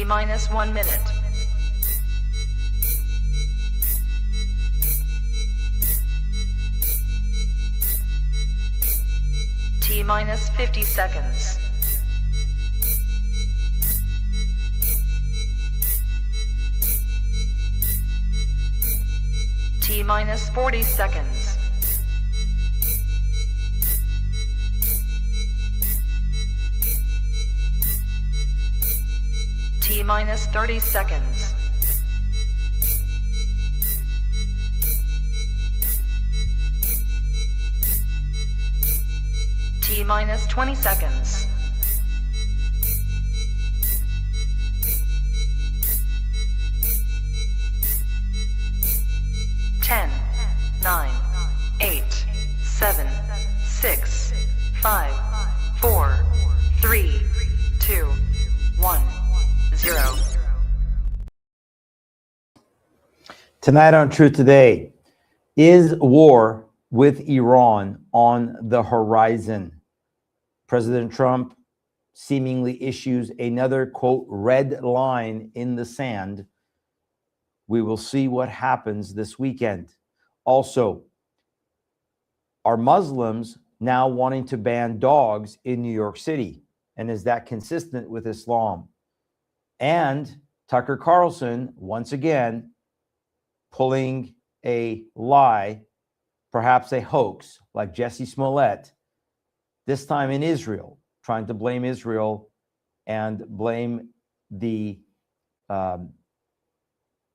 T minus 1 minute. T minus 50 seconds. T minus 40 seconds. T minus 30 seconds. T minus 20 seconds. Ten, 9, 8, 7, 6, 5, 4, 3, 2, 1, 0. Tonight on Truth Today, is war with Iran on the horizon? President Trump seemingly issues another, quote, red line in the sand. We will see what happens this weekend. Also, are Muslims now wanting to ban dogs in New York City? And is that consistent with Islam? And Tucker Carlson, once again, pulling a lie, perhaps a hoax, like Jesse Smollett, this time in Israel, trying to blame Israel and blame the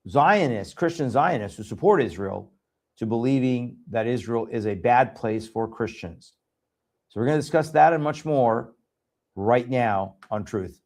Zionists, Christian Zionists who support Israel, to believing that Israel is a bad place for Christians. So we're going to discuss that and much more right now on Truth.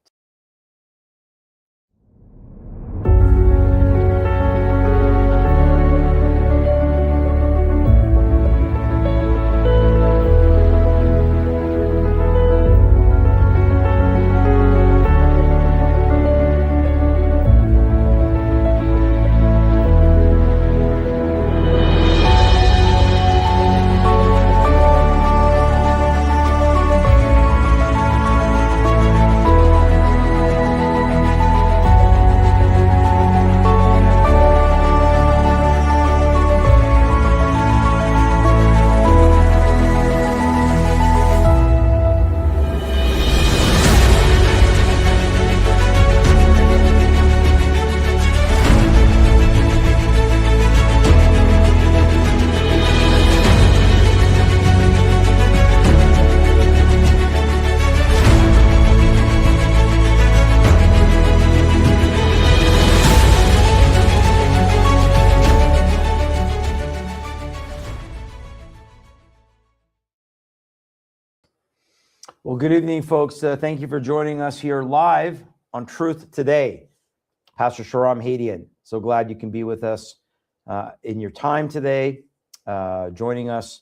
Well, good evening, folks. Thank you for joining us here live on Truth Today. Pastor Sharam Hadian, so glad you can be with us in your time today, joining us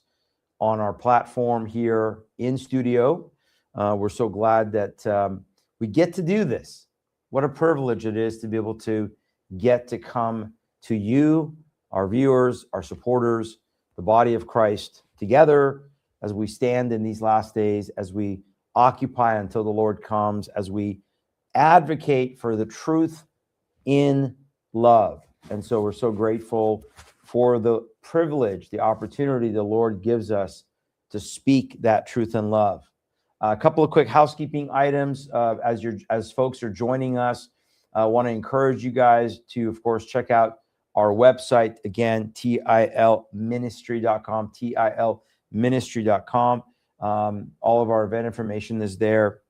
on our platform here in studio. We're so glad that we get to do this. What a privilege it is to be able to get to come to you, our viewers, our supporters, the body of Christ together as we stand in these last days, as we occupy until the Lord comes, as we advocate for the truth in love. And so we're so grateful for the privilege, the opportunity the Lord gives us to speak that truth in love. A couple of quick housekeeping items as folks are joining us. I want to encourage you guys to, of course, check out our website again, tilministry.com, tilministry.com. All of our event information is there. Of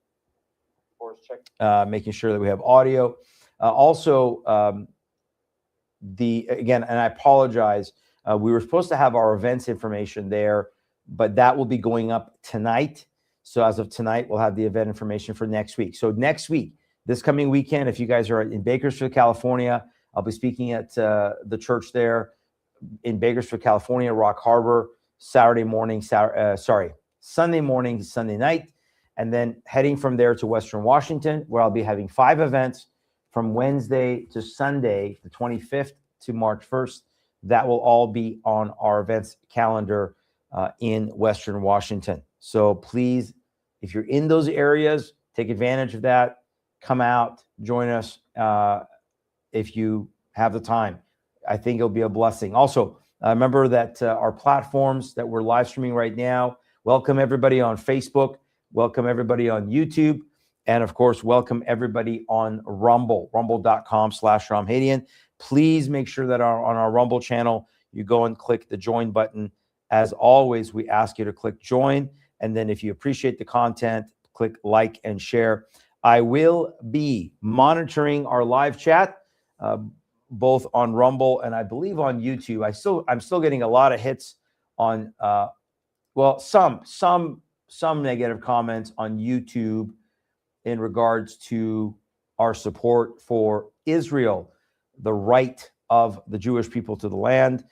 course, check making sure that we have audio. Also, again, and I apologize, we were supposed to have our events information there, but that will be going up tonight. So as of tonight, we'll have the event information for next week. So next week, this coming weekend, if you guys are in Bakersfield, California, I'll be speaking at the church there in Bakersfield, California, Rock Harbor, Sunday morning to Sunday night, and then heading from there to Western Washington, where I'll be having 5 events from Wednesday to Sunday, the 25th to March 1st. That will all be on our events calendar in Western Washington. So please, if you're in those areas, take advantage of that. come out, join us if you have the time. I think it'll be a blessing. Also, remember that our platforms that we're live streaming right now, welcome everybody on Facebook, welcome everybody on YouTube, and of course, welcome everybody on Rumble, rumble.com/RamHadian. Please make sure that on our Rumble channel, you go and click the join button. As always, we ask you to click join. And then if you appreciate the content, click like and share. I will be monitoring our live chat, both on Rumble and I believe on YouTube. I'm still getting a lot of hits on, some negative comments on YouTube in regards to our support for Israel, the right of the Jewish people to the land.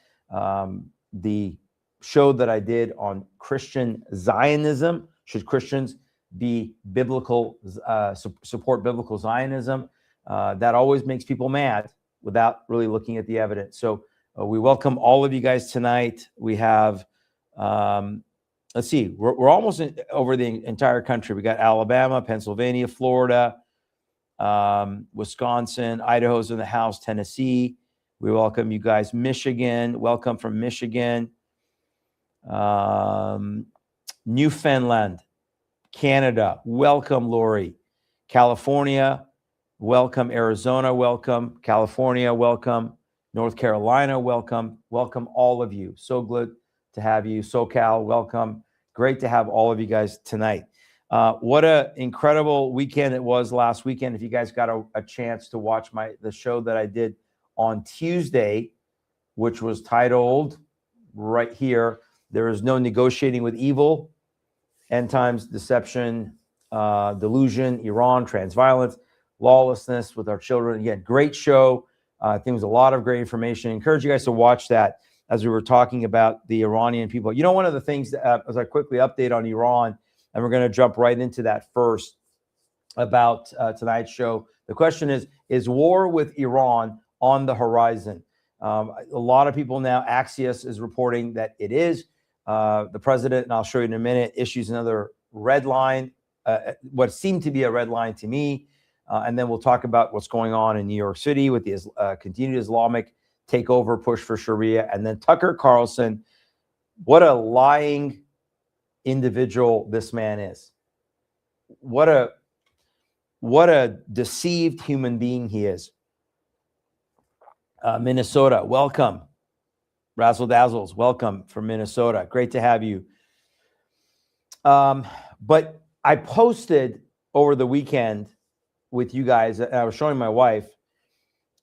The show that I did on Christian Zionism, should Christians be biblical, support biblical Zionism? That always makes people mad without really looking at the evidence. So we welcome all of you guys tonight. We have, let's see, we're almost over the entire country. We got Alabama, Pennsylvania, Florida, Wisconsin, Idaho's in the house, Tennessee. We welcome you guys. Michigan, welcome from Michigan. Newfoundland, Canada, welcome, Lori. California, welcome. Arizona, welcome. California, welcome. North Carolina, welcome. Welcome all of you. So good to have you. SoCal, welcome. Great to have all of you guys tonight. What an incredible weekend it was last weekend. If you guys got a chance to watch the show that I did on Tuesday, which was titled right here, There is No Negotiating with Evil, End Times, Deception, Delusion, Iran, Trans Violence, Lawlessness with Our Children. Again, great show. I think it was a lot of great information. I encourage you guys to watch that as we were talking about the Iranian people. You know, one of the things, that, as I quickly update on Iran, and we're going to jump right into that first about tonight's show. The question is war with Iran on the horizon? A lot of people now, Axios is reporting that it is. The president, and I'll show you in a minute, issues another red line, what seemed to be a red line to me. And then we'll talk about what's going on in New York City with the continued Islamic takeover, push for Sharia. And then Tucker Carlson, what a lying individual this man is. What a deceived human being he is. Minnesota, welcome. Razzle Dazzles, welcome from Minnesota. Great to have you. But I posted over the weekend with you guys, and I was showing my wife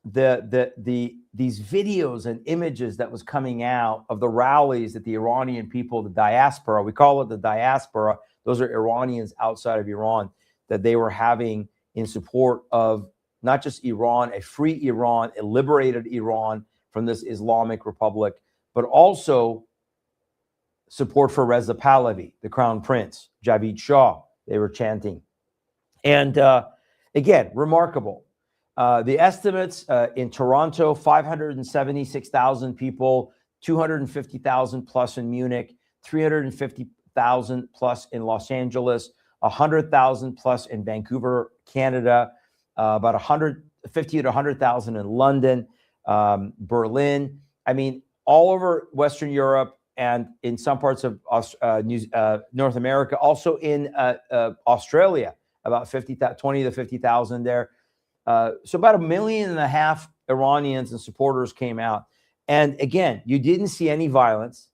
these videos and images that was coming out of the rallies that the Iranian people, the diaspora, we call it the diaspora, those are Iranians outside of Iran, that they were having in support of not just Iran, a free Iran, a liberated Iran from this Islamic Republic, but also support for Reza Pahlavi, the Crown Prince, Javid Shah, they were chanting. And again, remarkable. The estimates in Toronto, 576,000 people, 250,000 plus in Munich, 350,000 plus in Los Angeles, 100,000 plus in Vancouver, Canada, about 150 to 100,000 in London, Berlin. I mean, all over Western Europe and in some parts of North America, also in Australia, about 20 to 50,000 there. So about 1.5 million Iranians and supporters came out. And again, you didn't see any violence.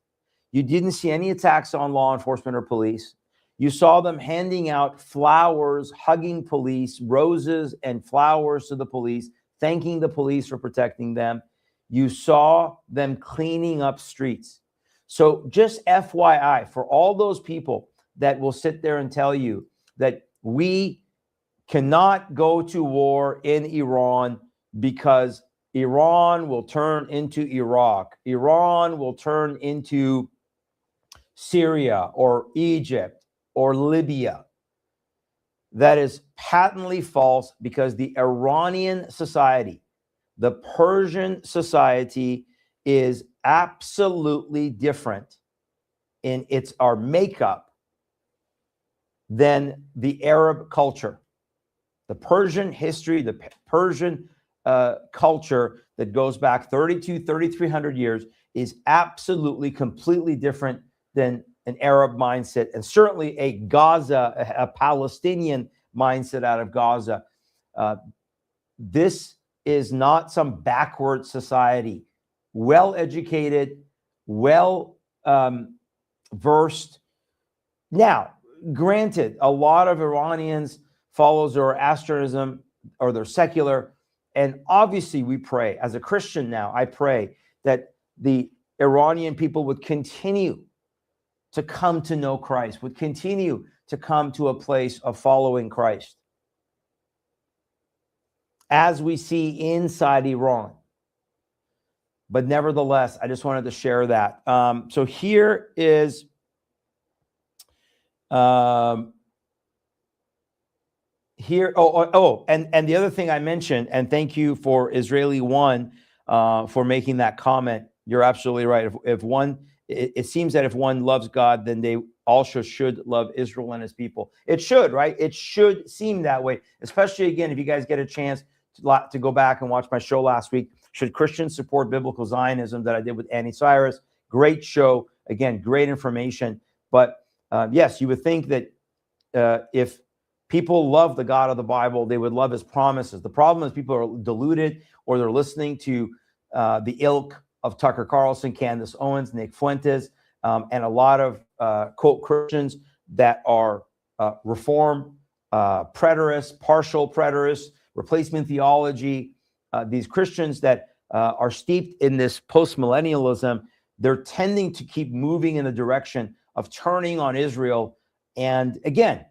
You didn't see any attacks on law enforcement or police. You saw them handing out flowers, hugging police, roses and flowers to the police, thanking the police for protecting them. You saw them cleaning up streets. So just FYI, for all those people that will sit there and tell you that we cannot go to war in Iran because Iran will turn into Iraq, Iran will turn into Syria or Egypt or Libya. That is patently false, because the Iranian society, the Persian society, is absolutely different in our makeup than the Arab culture. The Persian history, the Persian culture that goes back 3,300 years is absolutely, completely different than an Arab mindset, and certainly a Palestinian mindset out of Gaza. This is not some backward society. Well-educated, well-versed. Now, granted, a lot of Iranians follow Zoroastrianism, or they're secular, and obviously we pray. As a Christian now, I pray that the Iranian people would continue to come to know Christ, would continue to come to a place of following Christ, as we see inside Iran. But nevertheless, I just wanted to share that. So here is and the other thing I mentioned, and thank you for Israeli One for making that comment. You're absolutely right. If one, it seems that if one loves God, then they also should love Israel and his people. It should, right? It should seem that way, especially, again, if you guys get a chance to go back and watch my show last week, Should Christians Support Biblical Zionism, that I did with Annie Cyrus. Great show. Again, great information. But yes, you would think that if people love the God of the Bible, they would love his promises. The problem is people are deluded, or they're listening to the ilk of Tucker Carlson, Candace Owens, Nick Fuentes, and a lot of quote Christians that are reform preterists, partial preterists, replacement theology. These Christians that are steeped in this post-millennialism, they're tending to keep moving in the direction of turning on Israel. And again,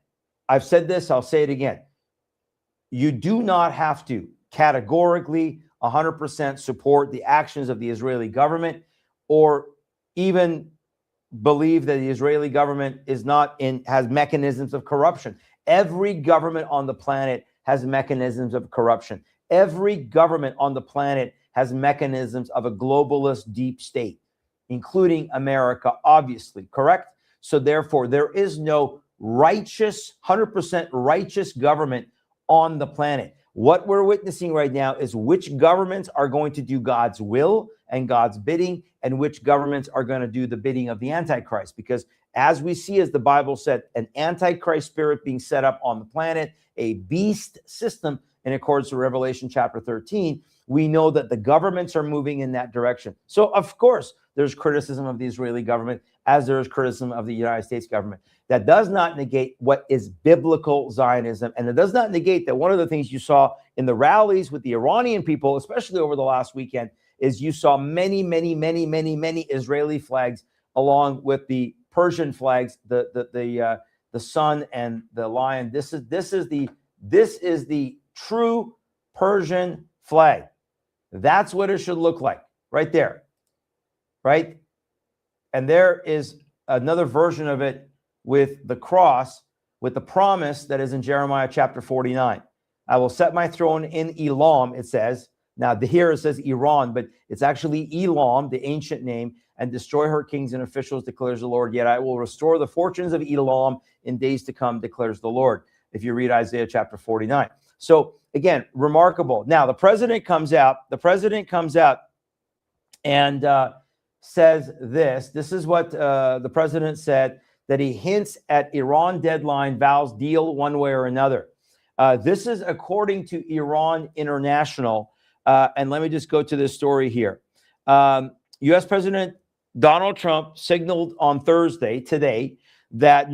I've said this, I'll say it again. You do not have to categorically 100% support the actions of the Israeli government, or even believe that the Israeli government has mechanisms of corruption. Every government on the planet has mechanisms of corruption. Every government on the planet has mechanisms of a globalist deep state, including America, obviously, correct? So therefore, there is no righteous, 100% righteous government on the planet. What we're witnessing right now is which governments are going to do God's will and God's bidding, and which governments are going to do the bidding of the Antichrist. Because as we see, as the Bible said, an Antichrist spirit being set up on the planet, a beast system in accordance to Revelation chapter 13, we know that the governments are moving in that direction. So, of course, there's criticism of the Israeli government, as there is criticism of the United States government. That does not negate what is biblical Zionism. And it does not negate that one of the things you saw in the rallies with the Iranian people, especially over the last weekend, is you saw many, many, many, many, many Israeli flags along with the Persian flags, the sun and the lion. This is the true Persian flag. That's what it should look like, right there, right? And there is another version of it with the cross, with the promise that is in Jeremiah chapter 49. I will set my throne in Elam, it says. Now, here it says Iran, but it's actually Elam, the ancient name, and destroy her kings and officials, declares the Lord. Yet I will restore the fortunes of Elam in days to come, declares the Lord, if you read Isaiah chapter 49. So, again, remarkable. Now, the president comes out and says this. This is what the president said, that he hints at Iran deadline, vows deal one way or another. This is according to Iran International. And let me just go to this story here. U.S. President Donald Trump signaled on Thursday, today, that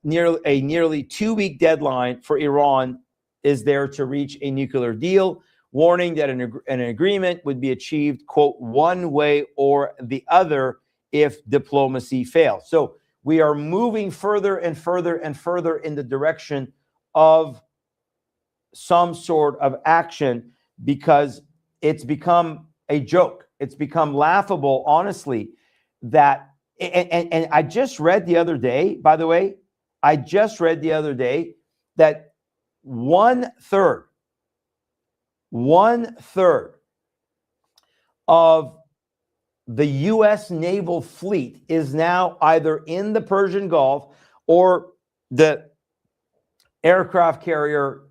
nearly 2-week deadline for Iran is there to reach a nuclear deal, warning that an agreement would be achieved, quote, one way or the other if diplomacy fails. So we are moving further and further and further in the direction of some sort of action, because it's become a joke. It's become laughable, honestly, that, and I just read the other day, by the way, that one third of the U.S. naval fleet is now either in the Persian Gulf or the aircraft carrier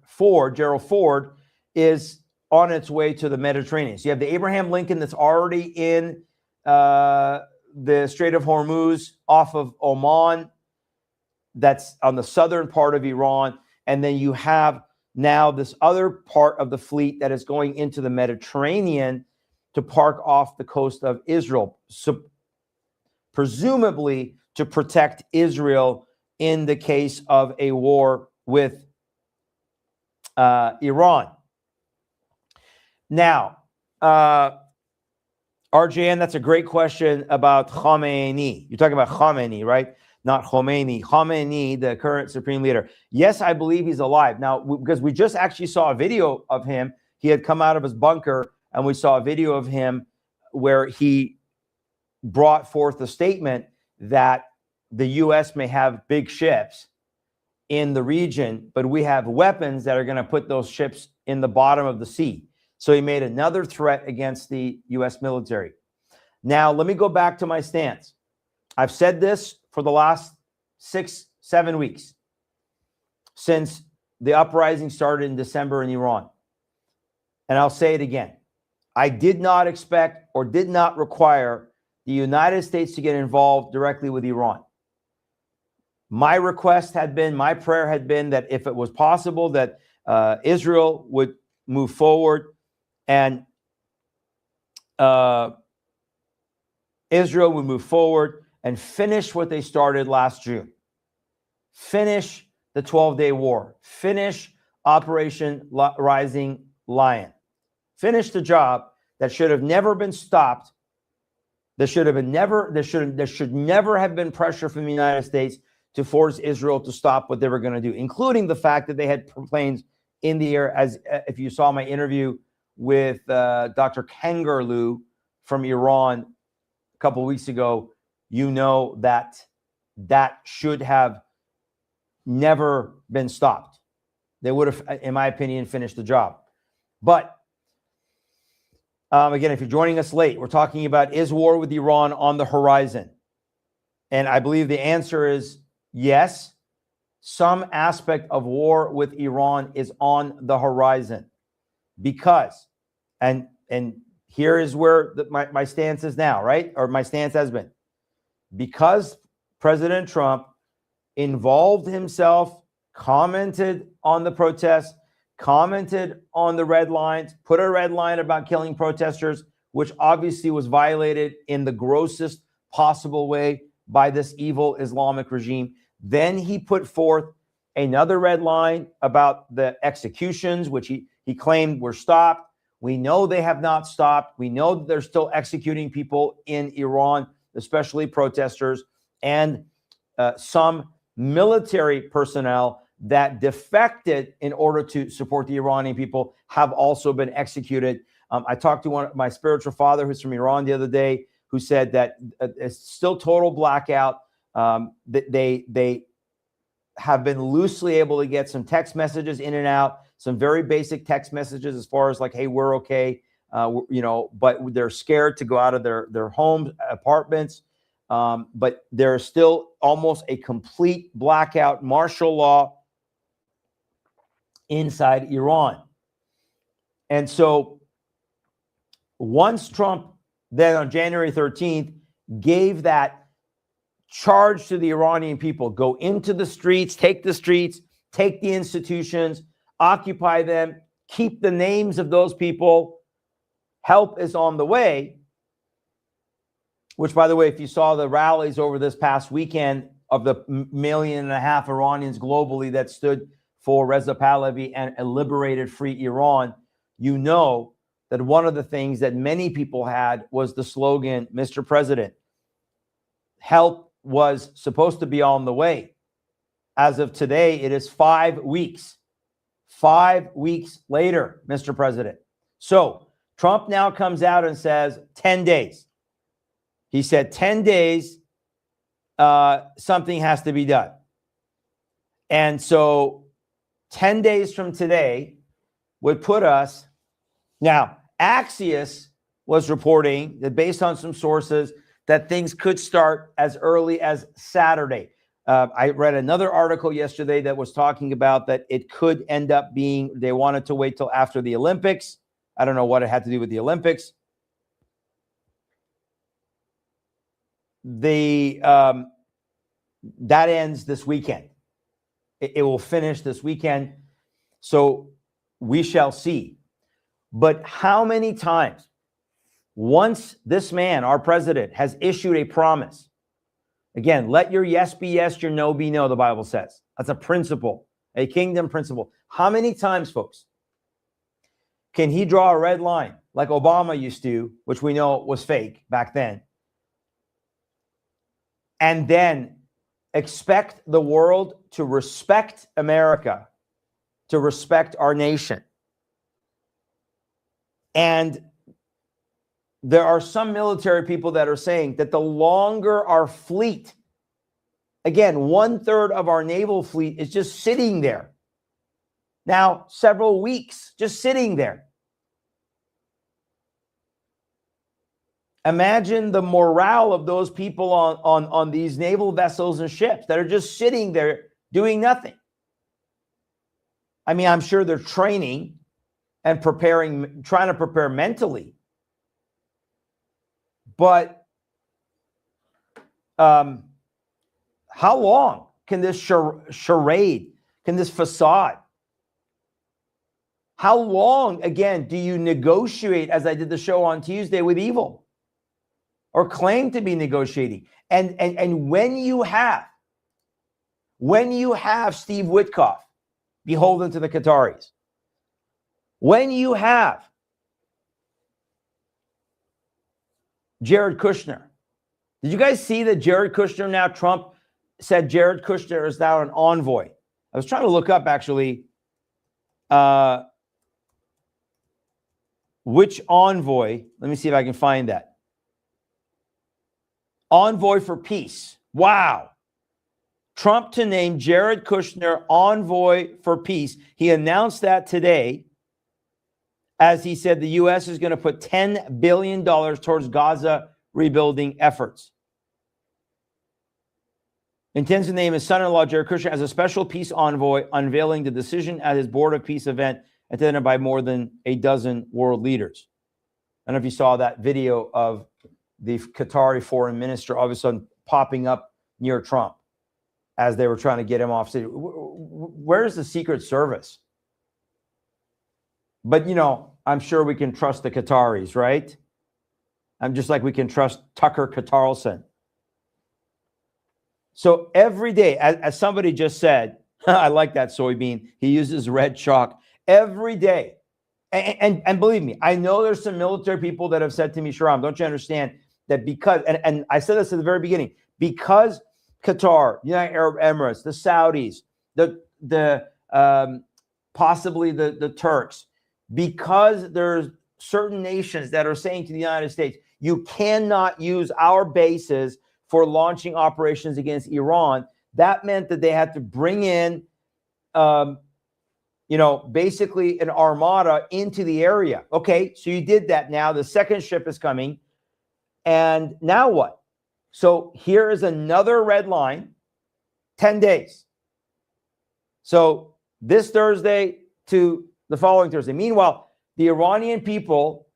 Gerald Ford, is on its way to the Mediterranean. So you have the Abraham Lincoln that's already in the Strait of Hormuz off of Oman, that's on the southern part of Iran. And then you have now this other part of the fleet that is going into the Mediterranean to park off the coast of Israel, so presumably to protect Israel in the case of a war with Iran. Now, RJN, that's a great question about Khamenei. You're talking about Khamenei, right? Not Khomeini. Khamenei, the current supreme leader. Yes, I believe he's alive. Now, because we just actually saw a video of him. He had come out of his bunker, and we saw a video of him where he brought forth a statement that the U.S. may have big ships in the region, but we have weapons that are going to put those ships in the bottom of the sea. So he made another threat against the U.S. military. Now, let me go back to my stance. I've said this for the last 6-7 weeks since the uprising started in December in Iran. And I'll say it again. I did not expect or did not require the United States to get involved directly with Iran. My request had been, my prayer had been that if it was possible that Israel would move forward and Israel would move forward and finish what they started last June. Finish the 12-day war. Finish Operation Rising Lion. Finish the job that should have never been stopped. There should never have been pressure from the United States to force Israel to stop what they were going to do, including the fact that they had planes in the air. As if you saw my interview with Dr. Kangarloo from Iran a couple of weeks ago, you know that that should have never been stopped. They would have, in my opinion, finished the job. But again, if you're joining us late, we're talking about, is war with Iran on the horizon? And I believe the answer is yes. Some aspect of war with Iran is on the horizon because, and here is where my stance is now, right? Or my stance has been. Because President Trump involved himself, commented on the protests, commented on the red lines, put a red line about killing protesters, which obviously was violated in the grossest possible way by this evil Islamic regime. Then he put forth another red line about the executions, which he claimed were stopped. We know they have not stopped. We know that they're still executing people in Iran, especially protesters, and some military personnel that defected in order to support the Iranian people have also been executed. I talked to my spiritual father who's from Iran the other day, who said that it's still total blackout. That they have been loosely able to get some text messages in and out, some very basic text messages as far as like, hey, we're okay, but they're scared to go out of their homes, apartments. But there's still almost a complete blackout, martial law inside Iran. And so once Trump then on January 13th gave that charge to the Iranian people, go into the streets, take the institutions, occupy them, keep the names of those people, help is on the way. Which, by the way, if you saw the rallies over this past weekend of the 1.5 million Iranians globally that stood for Reza Pahlavi and a liberated free Iran, you know that one of the things that many people had was the slogan, Mr. President, help was supposed to be on the way. As of today, it is 5 weeks. 5 weeks later, Mr. President. So Trump now comes out and says 10 days. He said 10 days, something has to be done. And so 10 days from today would put us, now Axios was reporting that based on some sources that things could start as early as Saturday. I read another article yesterday that was talking about that it could end up being, they wanted to wait till after the Olympics. I don't know what it had to do with the Olympics. That ends this weekend. It will finish this weekend. So we shall see. But how many times, once this man, our president, has issued a promise, again, let your yes be yes, your no be no, the Bible says. That's a principle, a kingdom principle. How many times, folks, can he draw a red line like Obama used to, which we know was fake back then, and then expect the world to respect America, to respect our nation? And there are some military people that are saying that the longer our fleet, again, 1/3 of our naval fleet is just sitting there now, several weeks, just sitting there. Imagine the morale of those people on these naval vessels and ships that are just sitting there doing nothing. I mean, I'm sure they're training and preparing, trying to prepare mentally. But how long can this charade, can this facade, how long, again, do you negotiate, as I did the show on Tuesday, with evil? Or claim to be negotiating? And when you have Steve Witkoff beholden to the Qataris, when you have Jared Kushner, did you guys see that Jared Kushner, now Trump said Jared Kushner is now an envoy? I was trying to look up actually which envoy. Let me see if I can find that. Envoy for peace. Wow. Trump to name Jared Kushner envoy for peace. He announced that today, as he said the U.S. is going to put $10 billion towards Gaza rebuilding efforts. Intends to name his son-in-law, Jared Kushner, as a special peace envoy, unveiling the decision at his Board of Peace event attended by more than a dozen world leaders. I don't know if you saw that video of the Qatari foreign minister all of a sudden popping up near Trump as they were trying to get him off stage. Where's the Secret Service? But, you know, I'm sure we can trust the Qataris, right? I'm just like we can trust Tucker Carlson. So every day, as somebody just said, I like that soybean, he uses red chalk every day. And believe me, I know there's some military people that have said to me, Sharam, don't you understand that because, and I said this at the very beginning, because Qatar, United Arab Emirates, the Saudis, possibly the Turks, because there's certain nations that are saying to the United States, you cannot use our bases for launching operations against Iran. That meant that they had to bring in, basically an armada into the area. Okay, so you did that. Now the second ship is coming. And now what? So here is another red line, 10 days. So this Thursday to the following Thursday. Meanwhile, the Iranian people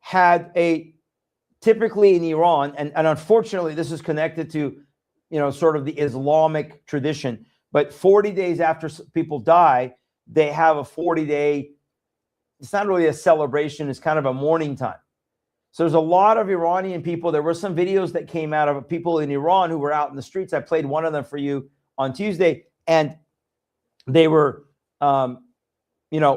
had typically in Iran, and unfortunately this is connected to, sort of the Islamic tradition, but 40 days after people die, they have a 40-day, it's not really a celebration, it's kind of a mourning time. So there's a lot of Iranian people. There were some videos that came out of people in Iran who were out in the streets. I played one of them for you on Tuesday, and they were,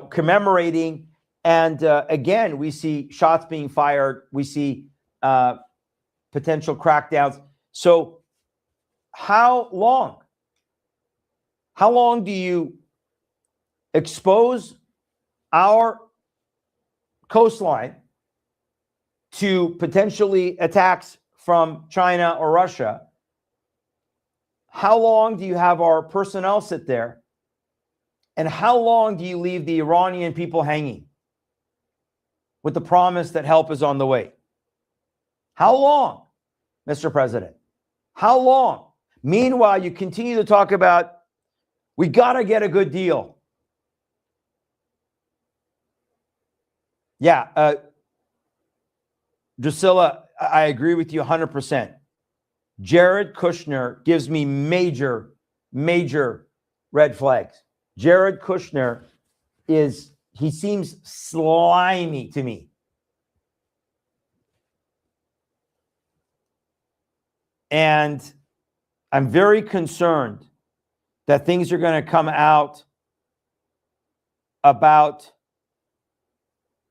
commemorating. And again, we see shots being fired. We see potential crackdowns. So how long? How long do you expose our coastline to potentially attacks from China or Russia? How long do you have our personnel sit there? And how long do you leave the Iranian people hanging with the promise that help is on the way? How long, Mr. President? How long? Meanwhile, you continue to talk about, we got to get a good deal. Yeah, Drusilla, I agree with you 100%. Jared Kushner gives me major, major red flags. Jared Kushner he seems slimy to me. And I'm very concerned that things are going to come out about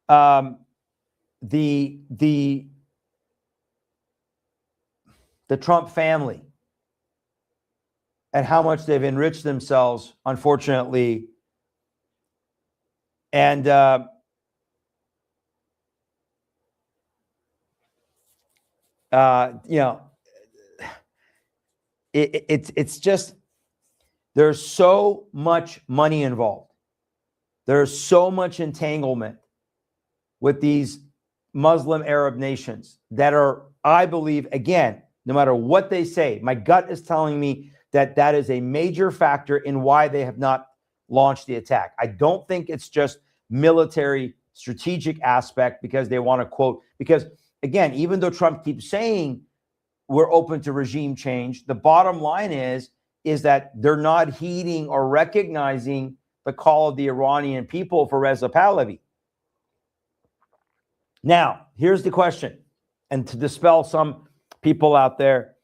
the Trump family and how much they've enriched themselves, unfortunately. And it's just, there's so much money involved. There's so much entanglement with these Muslim Arab nations that are, I believe, again, no matter what they say, my gut is telling me that that is a major factor in why they have not launched the attack. I don't think it's just military strategic aspect because they want to quote, because again, even though Trump keeps saying we're open to regime change, the bottom line is that they're not heeding or recognizing the call of the Iranian people for Reza Pahlavi. Now, here's the question, and to dispel some people out there,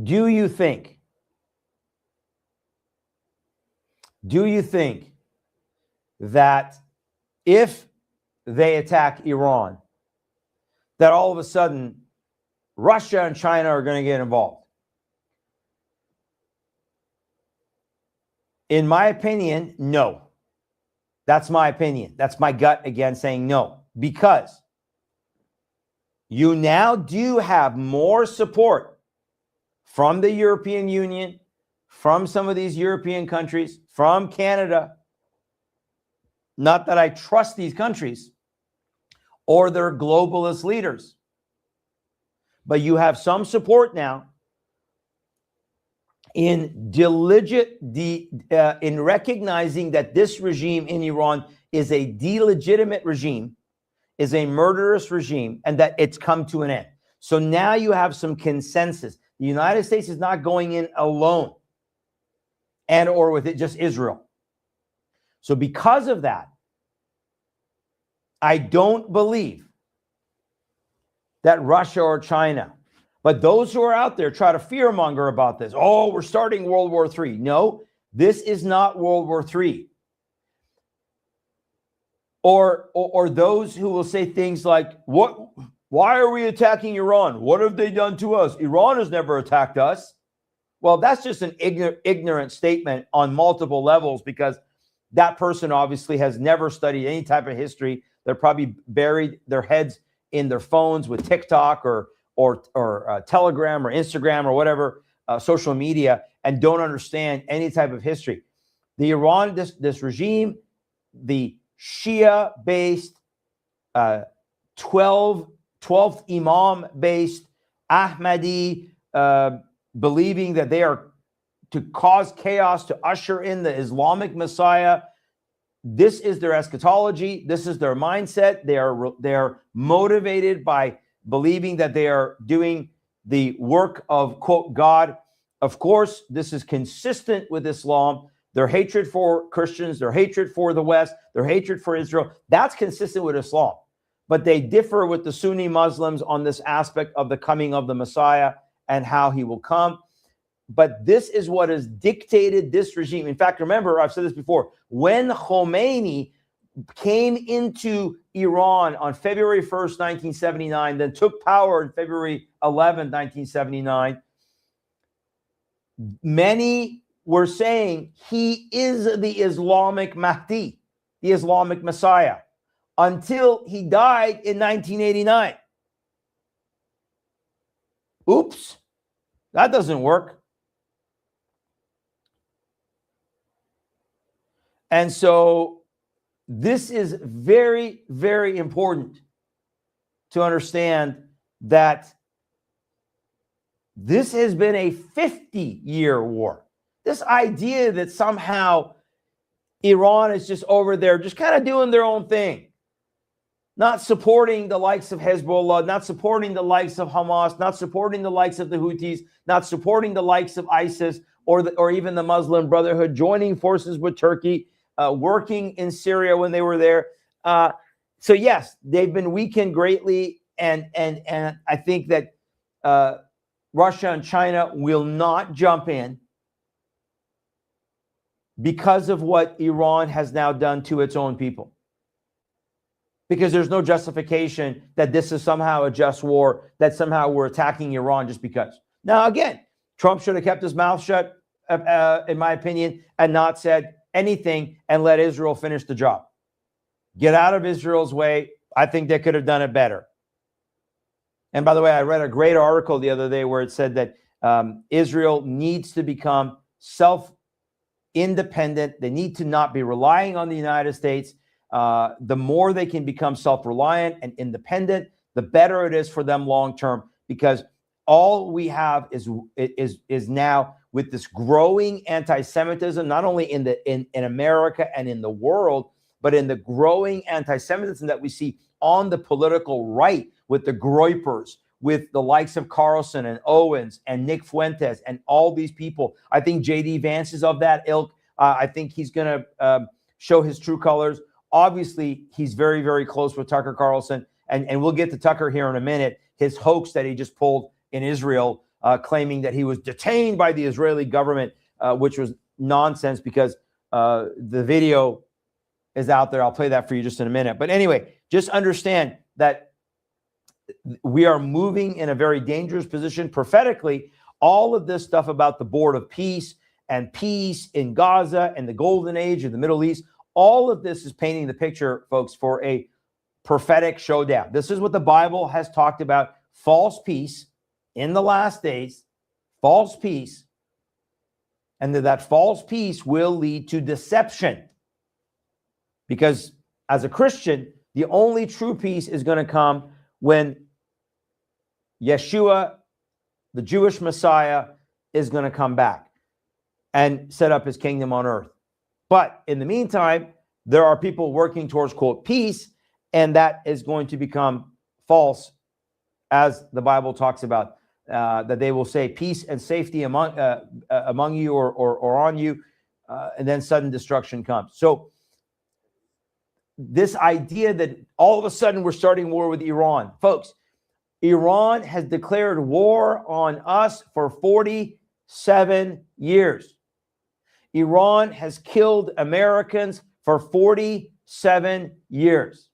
do you think that if they attack Iran, that all of a sudden Russia and China are going to get involved? In my opinion, no. That's my opinion. That's my gut again saying no, because you now do have more support from the European Union, from some of these European countries, from Canada. Not that I trust these countries or their globalist leaders, but you have some support now in in recognizing that this regime in Iran is a delegitimate regime, is a murderous regime, and that it's come to an end. So now you have some consensus. The United States is not going in alone and or with it just Israel. So because of that, I don't believe that Russia or China, but those who are out there try to fearmonger about this. Oh, we're starting World War III. No, this is not World War III. Or those who will say things like, why are we attacking Iran? What have they done to us? Iran has never attacked us. Well, that's just an ignorant statement on multiple levels, because that person obviously has never studied any type of history. They're probably buried their heads in their phones with TikTok or Telegram or Instagram or whatever social media, and don't understand any type of history. The Iran, this regime, the Shia-based 12th Imam-based Ahmadi, believing that they are to cause chaos, to usher in the Islamic Messiah. This is their eschatology. This is their mindset. They are motivated by believing that they are doing the work of, quote, God. Of course, this is consistent with Islam. Their hatred for Christians, their hatred for the West, their hatred for Israel, that's consistent with Islam. But they differ with the Sunni Muslims on this aspect of the coming of the Messiah and how he will come. But this is what has dictated this regime. In fact, remember, I've said this before, when Khomeini came into Iran on February 1st, 1979, then took power on February 11th, 1979, many were saying he is the Islamic Mahdi, the Islamic Messiah, until he died in 1989. Oops, that doesn't work. And so this is very, very important to understand that this has been a 50-year war. This idea that somehow Iran is just over there, just kind of doing their own thing, not supporting the likes of Hezbollah, not supporting the likes of Hamas, not supporting the likes of the Houthis, not supporting the likes of ISIS or even the Muslim Brotherhood, joining forces with Turkey, working in Syria when they were there. So yes, they've been weakened greatly, and I think that Russia and China will not jump in because of what Iran has now done to its own people. Because there's no justification that this is somehow a just war, that somehow we're attacking Iran just because. Now, again, Trump should have kept his mouth shut, in my opinion, and not said anything and let Israel finish the job. Get out of Israel's way. I think they could have done it better. And by the way, I read a great article the other day where it said that Israel needs to become self-independent. They need to not be relying on the United States. The more they can become self-reliant and independent, the better it is for them long-term, because all we have is now with this growing anti-Semitism, not only in America and in the world, but in the growing anti-Semitism that we see on the political right with the Groypers, with the likes of Carlson and Owens and Nick Fuentes and all these people. I think J.D. Vance is of that ilk. I think he's going to show his true colors. Obviously, he's very, very close with Tucker Carlson, and we'll get to Tucker here in a minute. His hoax that he just pulled in Israel, claiming that he was detained by the Israeli government, which was nonsense, because the video is out there. I'll play that for you just in a minute. But anyway, just understand that we are moving in a very dangerous position prophetically. All of this stuff about the Board of Peace and peace in Gaza and the Golden Age of the Middle East, all of this is painting the picture, folks, for a prophetic showdown. This is what the Bible has talked about: false peace in the last days, false peace, and that false peace will lead to deception. Because as a Christian, the only true peace is going to come when Yeshua, the Jewish Messiah, is going to come back and set up his kingdom on earth. But in the meantime, there are people working towards, quote, peace, and that is going to become false, as the Bible talks about, that they will say peace and safety among you or on you, and then sudden destruction comes. So this idea that all of a sudden we're starting war with Iran, folks, Iran has declared war on us for 47 years. Iran has killed Americans for 47 years.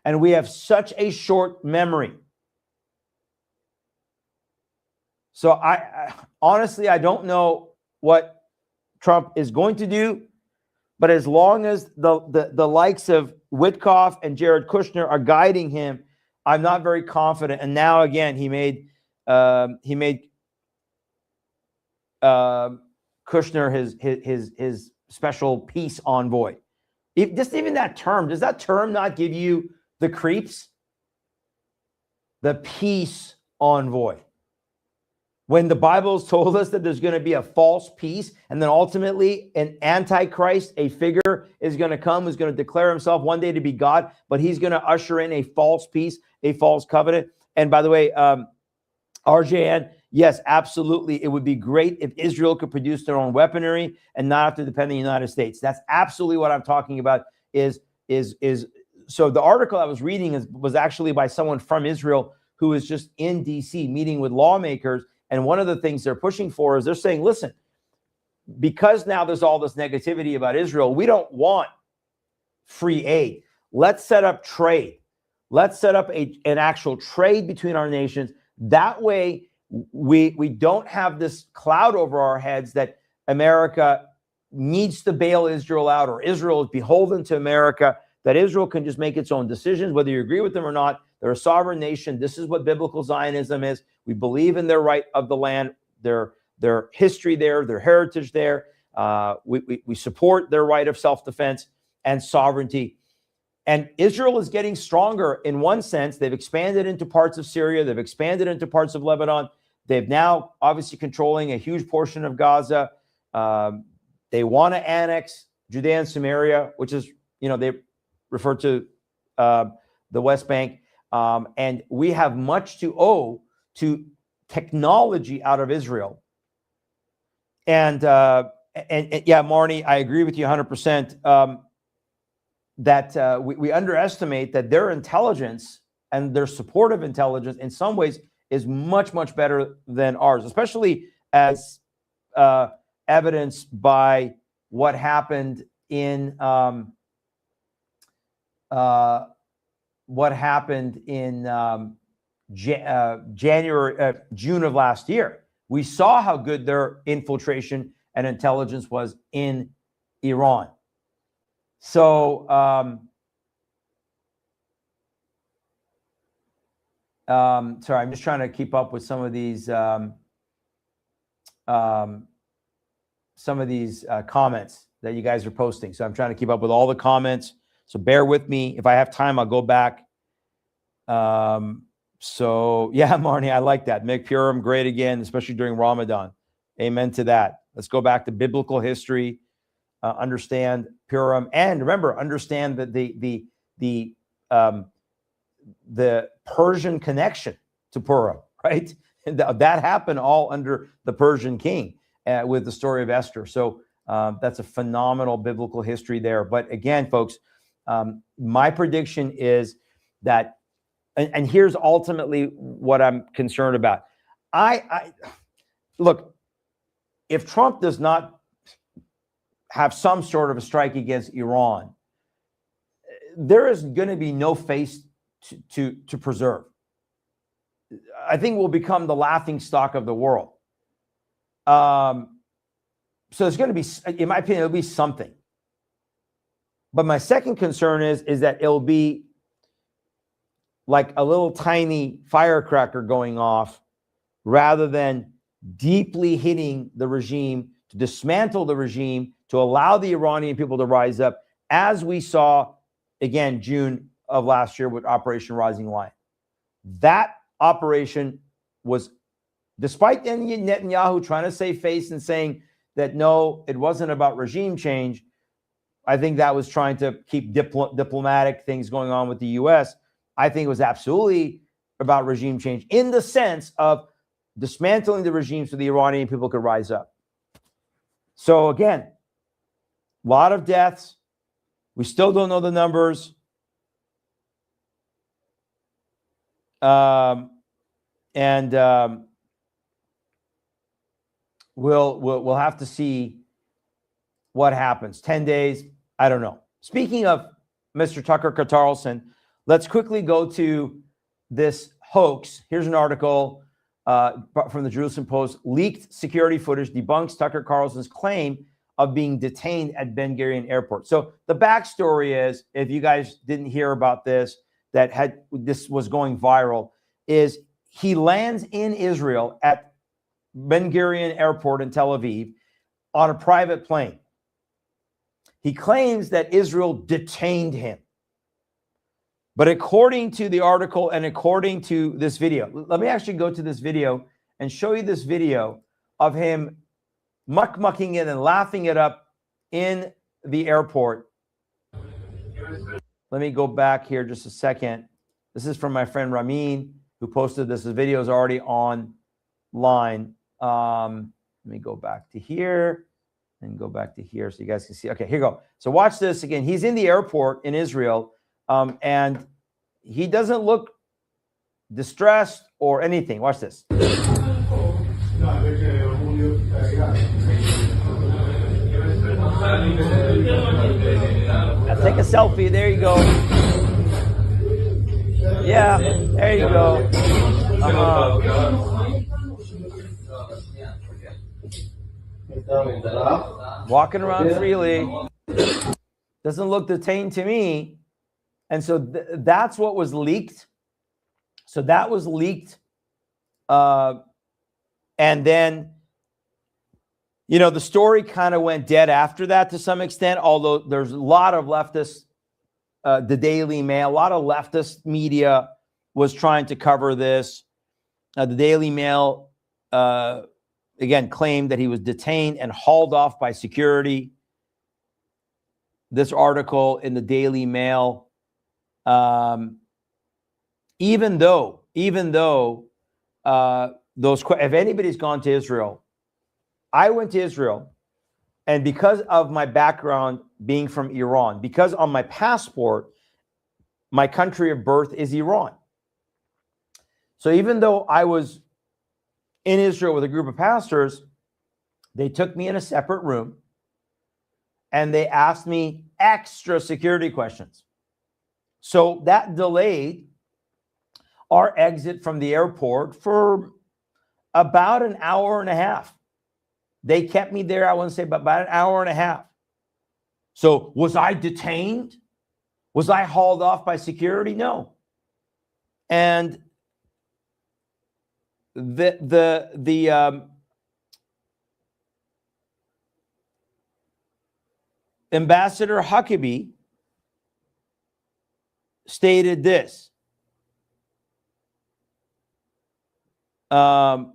And we have such a short memory. So I honestly, I don't know what Trump is going to do, but as long as the likes of Witkoff and Jared Kushner are guiding him, I'm not very confident. And now again, he made Kushner his special peace envoy. Just even that term, does that term not give you the creeps? The peace envoy. When the Bible has told us that there's going to be a false peace, and then ultimately an antichrist, a figure, is going to come who's going to declare himself one day to be God, but he's going to usher in a false peace, a false covenant. And by the way, RJN, yes, absolutely. It would be great if Israel could produce their own weaponry and not have to depend on the United States. That's absolutely what I'm talking about. So the article I was reading was actually by someone from Israel who was just in DC meeting with lawmakers. And one of the things they're pushing for is they're saying, listen, because now there's all this negativity about Israel, we don't want free aid. Let's set up trade. Let's set up an actual trade between our nations. That way, we don't have this cloud over our heads that America needs to bail Israel out, or Israel is beholden to America, that Israel can just make its own decisions, whether you agree with them or not. They're a sovereign nation. This is what biblical Zionism is. We believe in their right of the land, their history there, their heritage there. We support their right of self-defense. and sovereignty. And Israel is getting stronger in one sense. They've expanded into parts of Syria. They've expanded into parts of Lebanon. They've now obviously controlling a huge portion of Gaza. They want to annex Judea and Samaria, which is, they refer to the West Bank. And we have much to owe to technology out of Israel. And yeah, Marnie, I agree with you 100%. That we underestimate that their intelligence and their supportive intelligence in some ways is much, much better than ours, especially as evidenced by what happened in June of last year. We saw how good their infiltration and intelligence was in Iran. So, sorry, I'm just trying to keep up with some of these comments that you guys are posting. So I'm trying to keep up with all the comments. So bear with me. If I have time, I'll go back. So yeah, Marnie, I like that. Make Purim great again, especially during Ramadan. Amen to that. Let's go back to biblical history. Understand Purim, and remember, understand that the Persian connection to Purim, right? And that happened all under the Persian king with the story of Esther. So that's a phenomenal biblical history there. But again, folks, my prediction is that, and here's ultimately what I'm concerned about. I look, if Trump does not have some sort of a strike against Iran, there is going to be no face to preserve. I think we'll become the laughing stock of the world. So it's going to be, in my opinion, it'll be something. But my second concern is that it'll be like a little tiny firecracker going off rather than deeply hitting the regime, to dismantle the regime, to allow the Iranian people to rise up, as we saw, again, June of last year with Operation Rising Lion. That operation was, despite Netanyahu trying to save face and saying that, no, it wasn't about regime change, I think that was trying to keep diplomatic things going on with the U.S. I think it was absolutely about regime change in the sense of dismantling the regime so the Iranian people could rise up. So again, a lot of deaths. We still don't know the numbers. We'll have to see what happens. 10 days, I don't know. Speaking of Mr. Tucker Carlson, let's quickly go to this hoax. Here's an article from the Jerusalem Post. Leaked security footage debunks Tucker Carlson's claim of being detained at Ben Gurion Airport. So the backstory is, if you guys didn't hear about this, this was going viral, is he lands in Israel at Ben Gurion Airport in Tel Aviv on a private plane. He claims that Israel detained him. But according to the article and according to this video, let me actually go to this video and show you this video of him mucking it and laughing it up in the airport. Let me go back here just a second. This is from my friend Ramin, who posted this. The video is already online. Let me go back to here and go back to here so you guys can see. Okay, here you go. So watch this again. He's in the airport in Israel, and he doesn't look distressed or anything. Watch this. Now take a selfie. There you go. Yeah, there you go. Walking around freely. Doesn't look detained to me. And so that's what was leaked. So that was leaked. And then, the story kind of went dead after that to some extent, although there's a lot of leftists, the Daily Mail, a lot of leftist media was trying to cover this. The Daily Mail, again, claimed that he was detained and hauled off by security. This article in the Daily Mail, even though if anybody's gone to Israel, I went to Israel, and because of my background being from Iran, because on my passport, my country of birth is Iran. So even though I was in Israel with a group of pastors, they took me in a separate room and they asked me extra security questions. So that delayed our exit from the airport for about an hour and a half. They kept me there, I want to say, about an hour and a half. So was I detained? Was I hauled off by security? No. And the Ambassador Huckabee stated this. I'm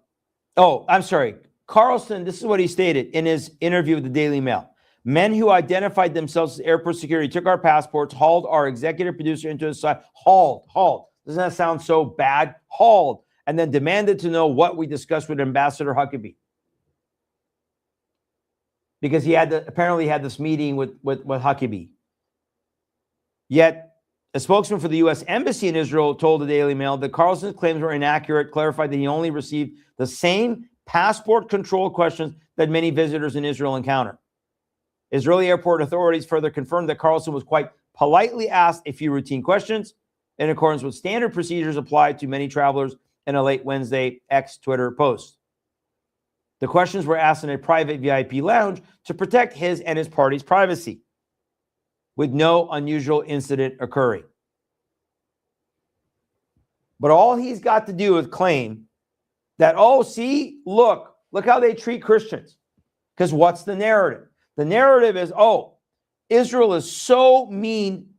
sorry. Carlson, this is what he stated in his interview with the Daily Mail. Men who identified themselves as airport security took our passports, hauled our executive producer into a side, hauled. Doesn't that sound so bad? Hauled, and then demanded to know what we discussed with Ambassador Huckabee. Because he apparently had this meeting with Huckabee. Yet, a spokesman for the U.S. Embassy in Israel told the Daily Mail that Carlson's claims were inaccurate, clarified that he only received the same passport control questions that many visitors in Israel encounter. Israeli airport authorities further confirmed that Carlson was quite politely asked a few routine questions in accordance with standard procedures applied to many travelers in a late Wednesday X Twitter post. The questions were asked in a private VIP lounge to protect his and his party's privacy, with no unusual incident occurring. But all he's got to do is claim that, look how they treat Christians. Because what's the narrative? The narrative is, Israel is so mean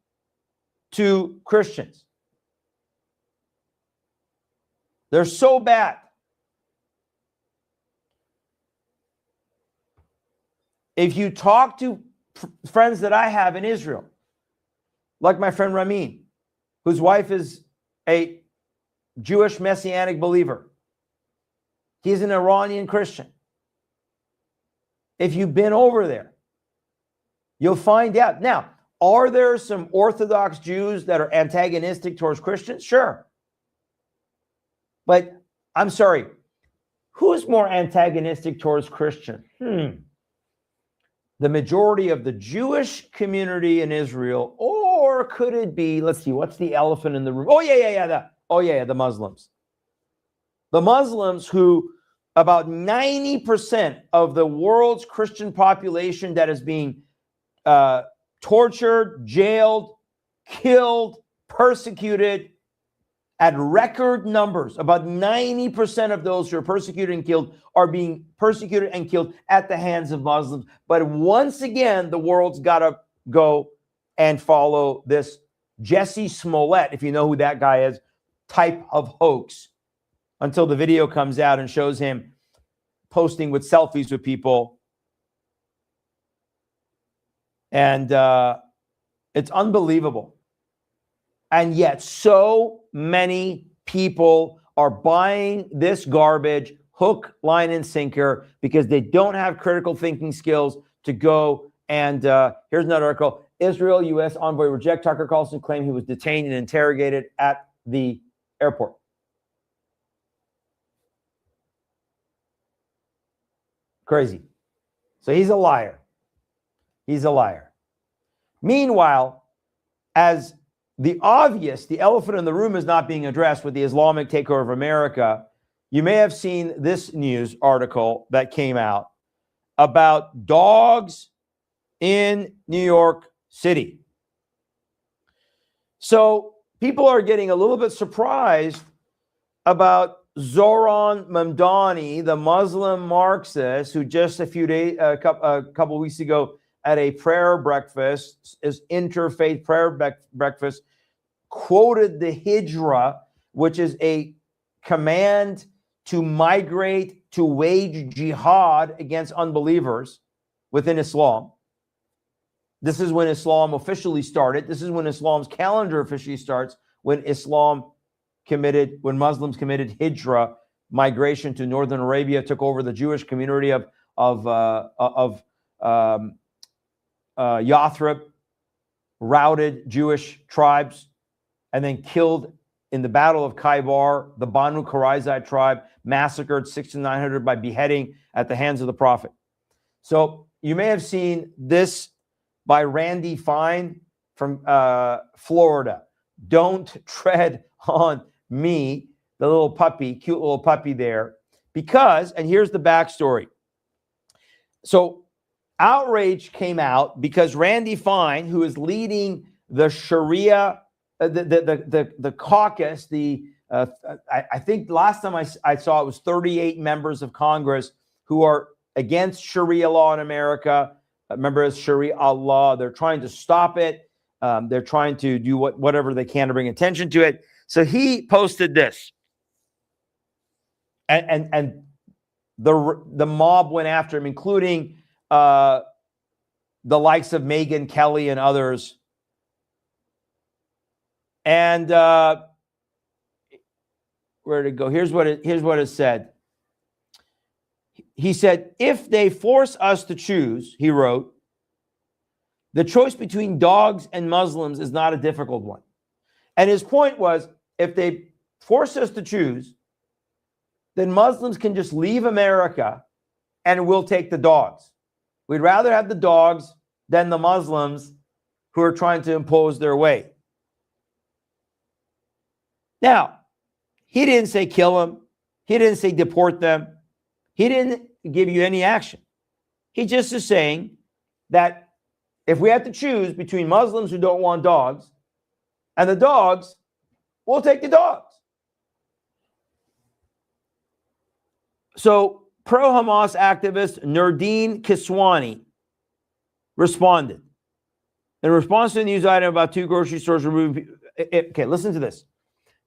to Christians. They're so bad. If you talk to friends that I have in Israel, like my friend Ramin, whose wife is a Jewish Messianic believer. He's an Iranian Christian. If you've been over there, you'll find out. Now, are there some Orthodox Jews that are antagonistic towards Christians? Sure. But I'm sorry, who's more antagonistic towards Christians? The majority of the Jewish community in Israel, or could it be, let's see, what's the elephant in the room? The Muslims. The Muslims who, about 90% of the world's Christian population that is being tortured, jailed, killed, persecuted at record numbers. About 90% of those who are persecuted and killed are being persecuted and killed at the hands of Muslims. But once again, the world's got to go and follow this Jesse Smollett, if you know who that guy is, type of hoax, until the video comes out and shows him posting with selfies with people. And it's unbelievable. And yet so many people are buying this garbage, hook, line, and sinker, because they don't have critical thinking skills to go. And here's another article. Israel U.S. envoy reject Tucker Carlson claim he was detained and interrogated at the airport. Crazy. So he's a liar. He's a liar. Meanwhile, as the elephant in the room is not being addressed with the Islamic takeover of America, you may have seen this news article that came out about dogs in New York City. So people are getting a little bit surprised about Zoran Mamdani, the Muslim Marxist, who just a couple weeks ago at a prayer breakfast, is interfaith prayer breakfast, quoted the Hijra, which is a command to migrate to wage jihad against unbelievers within Islam. This is when Islam officially started. This is when Islam's calendar officially starts, when Muslims committed hijra, migration to northern Arabia, took over the Jewish community of Yathrib, routed Jewish tribes, and then killed in the Battle of Khaybar the Banu Qurayza tribe, massacred 600 to 900 by beheading at the hands of the Prophet. So you may have seen this by Randy Fine from Florida. Don't tread on me, the little puppy, cute little puppy there, because, and here's the backstory. So outrage came out because Randy Fine, who is leading the Sharia, the caucus, I think last time I saw it was 38 members of Congress who are against Sharia law in America. Remember, it's Sharia law. They're trying to stop it. They're trying to do whatever they can to bring attention to it. So he posted this, and the mob went after him, including the likes of Megyn Kelly and others. And where to go? Here's what it said. He said, if they force us to choose, he wrote, the choice between dogs and Muslims is not a difficult one. And his point was, if they force us to choose, then Muslims can just leave America and we'll take the dogs. We'd rather have the dogs than the Muslims who are trying to impose their way. Now, he didn't say kill them. He didn't say deport them. He didn't give you any action. He just is saying that if we have to choose between Muslims who don't want dogs and the dogs, we'll take the dogs. So pro-Hamas activist Nurdin Kiswani responded. In response to the news item about 2 grocery stores removing... Okay, listen to this.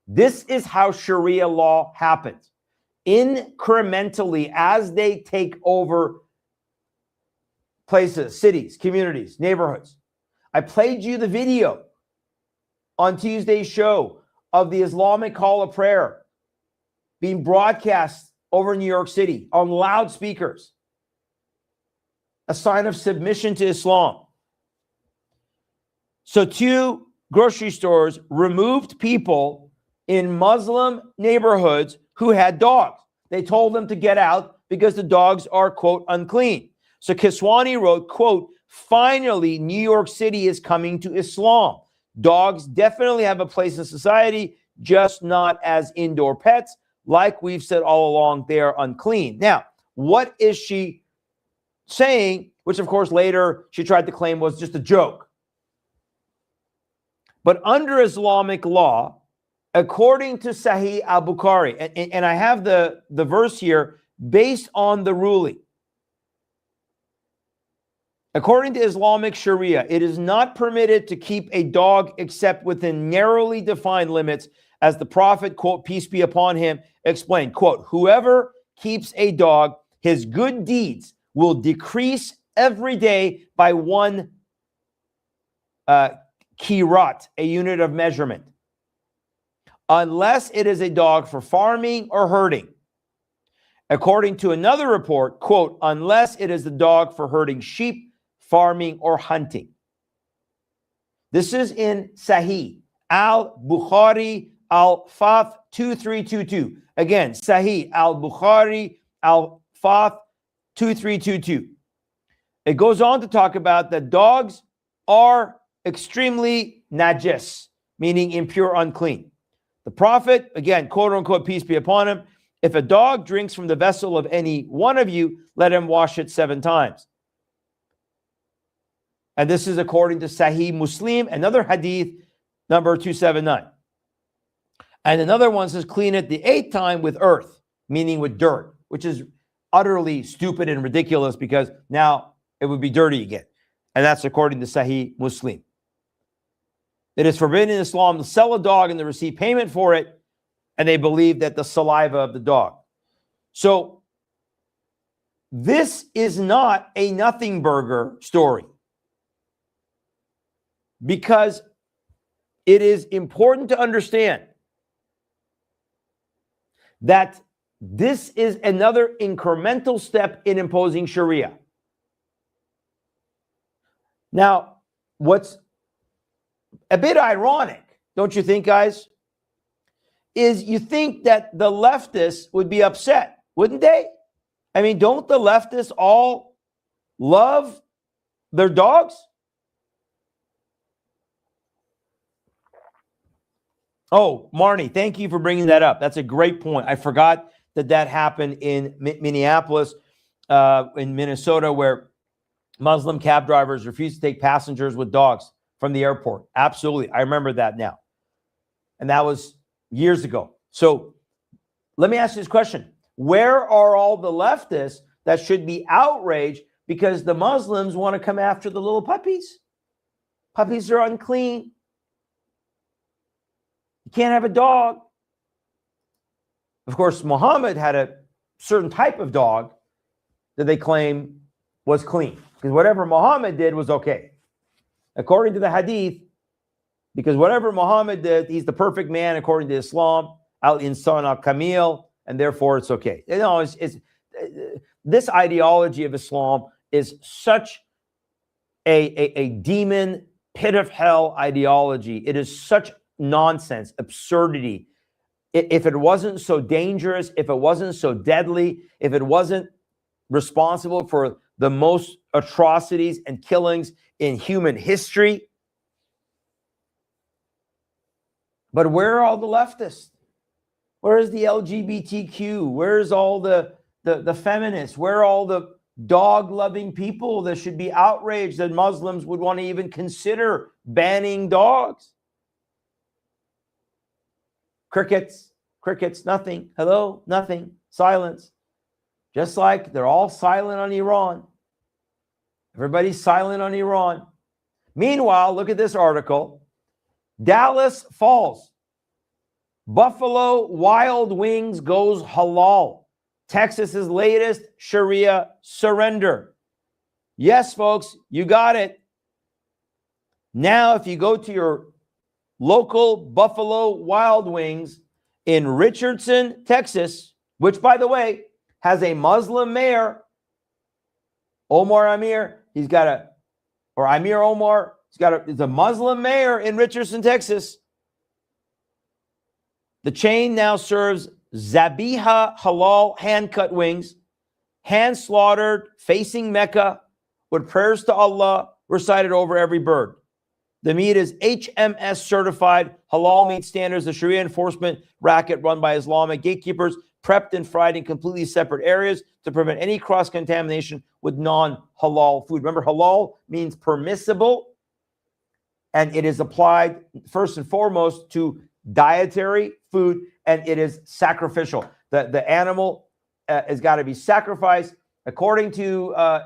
This is how Sharia law happens. Incrementally, as they take over places, cities, communities, neighborhoods. I played you the video on Tuesday's show of the Islamic call of prayer being broadcast over New York City on loudspeakers. A sign of submission to Islam. So 2 grocery stores removed people in Muslim neighborhoods who had dogs. They told them to get out because the dogs are, quote, unclean. So Kiswani wrote, quote, finally, New York City is coming to Islam. Dogs definitely have a place in society, just not as indoor pets. Like we've said all along, they are unclean. Now, what is she saying? Which, of course, later she tried to claim was just a joke. But under Islamic law, according to Sahih al-Bukhari, and I have the verse here based on the ruling. According to Islamic Sharia, it is not permitted to keep a dog except within narrowly defined limits, as the Prophet, quote, peace be upon him, explained, quote, whoever keeps a dog, his good deeds will decrease every day by 1 kirat, a unit of measurement, unless it is a dog for farming or herding. According to another report, quote, unless it is a dog for herding sheep, farming, or hunting. This is in Sahih al-Bukhari al-Fath 2322. Again, Sahih al-Bukhari al-Fath 2322. It goes on to talk about that dogs are extremely najis, meaning impure, unclean. The Prophet, again, quote unquote, peace be upon him, if a dog drinks from the vessel of any one of you, let him wash it 7 times. And this is according to Sahih Muslim, another hadith, number 279. And another one says clean it the 8th time with earth, meaning with dirt, which is utterly stupid and ridiculous because now it would be dirty again. And that's according to Sahih Muslim. It is forbidden in Islam to sell a dog and to receive payment for it, and they believe that the saliva of the dog. So this is not a nothing burger story, because it is important to understand that this is another incremental step in imposing Sharia. Now, what's a bit ironic, don't you think, guys, is you think that the leftists would be upset, wouldn't they? I mean, don't the leftists all love their dogs? Oh, Marnie, thank you for bringing that up. That's a great point. I forgot that happened in Minneapolis, in Minnesota, where Muslim cab drivers refused to take passengers with dogs from the airport. Absolutely. I remember that now. And that was years ago. So let me ask you this question. Where are all the leftists that should be outraged because the Muslims want to come after the little puppies? Puppies are unclean. You can't have a dog. Of course, Muhammad had a certain type of dog that they claim was clean, because whatever Muhammad did was okay. According to the hadith, because whatever Muhammad did, he's the perfect man according to Islam, al-insan al-kamil, and therefore it's okay. You know, this ideology of Islam is such a demon, pit of hell ideology. It is such nonsense, absurdity. If it wasn't so dangerous, if it wasn't so deadly, if it wasn't responsible for the most atrocities and killings in human history. But where are all the leftists? Where is the LGBTQ? Where's all the feminists? Where are all the dog-loving people that should be outraged that Muslims would want to even consider banning dogs? Crickets, nothing. Hello, nothing. Silence. Just like they're all silent on Iran. Everybody's silent on Iran. Meanwhile, look at this article. Dallas falls. Buffalo Wild Wings goes halal. Texas's latest Sharia surrender. Yes, folks, you got it. Now, if you go to your local Buffalo Wild Wings in Richardson, Texas, which, by the way, has a Muslim mayor, Omar Amir. He's got Amir Omar. He's a Muslim mayor in Richardson, Texas. The chain now serves Zabiha halal hand-cut wings, hand-slaughtered, facing Mecca, with prayers to Allah recited over every bird. The meat is HMS certified, halal meat standards, the Sharia enforcement racket run by Islamic gatekeepers, prepped and fried in completely separate areas to prevent any cross-contamination with non-halal food. Remember, halal means permissible, and it is applied first and foremost to dietary food, and it is sacrificial. The animal has got to be sacrificed according to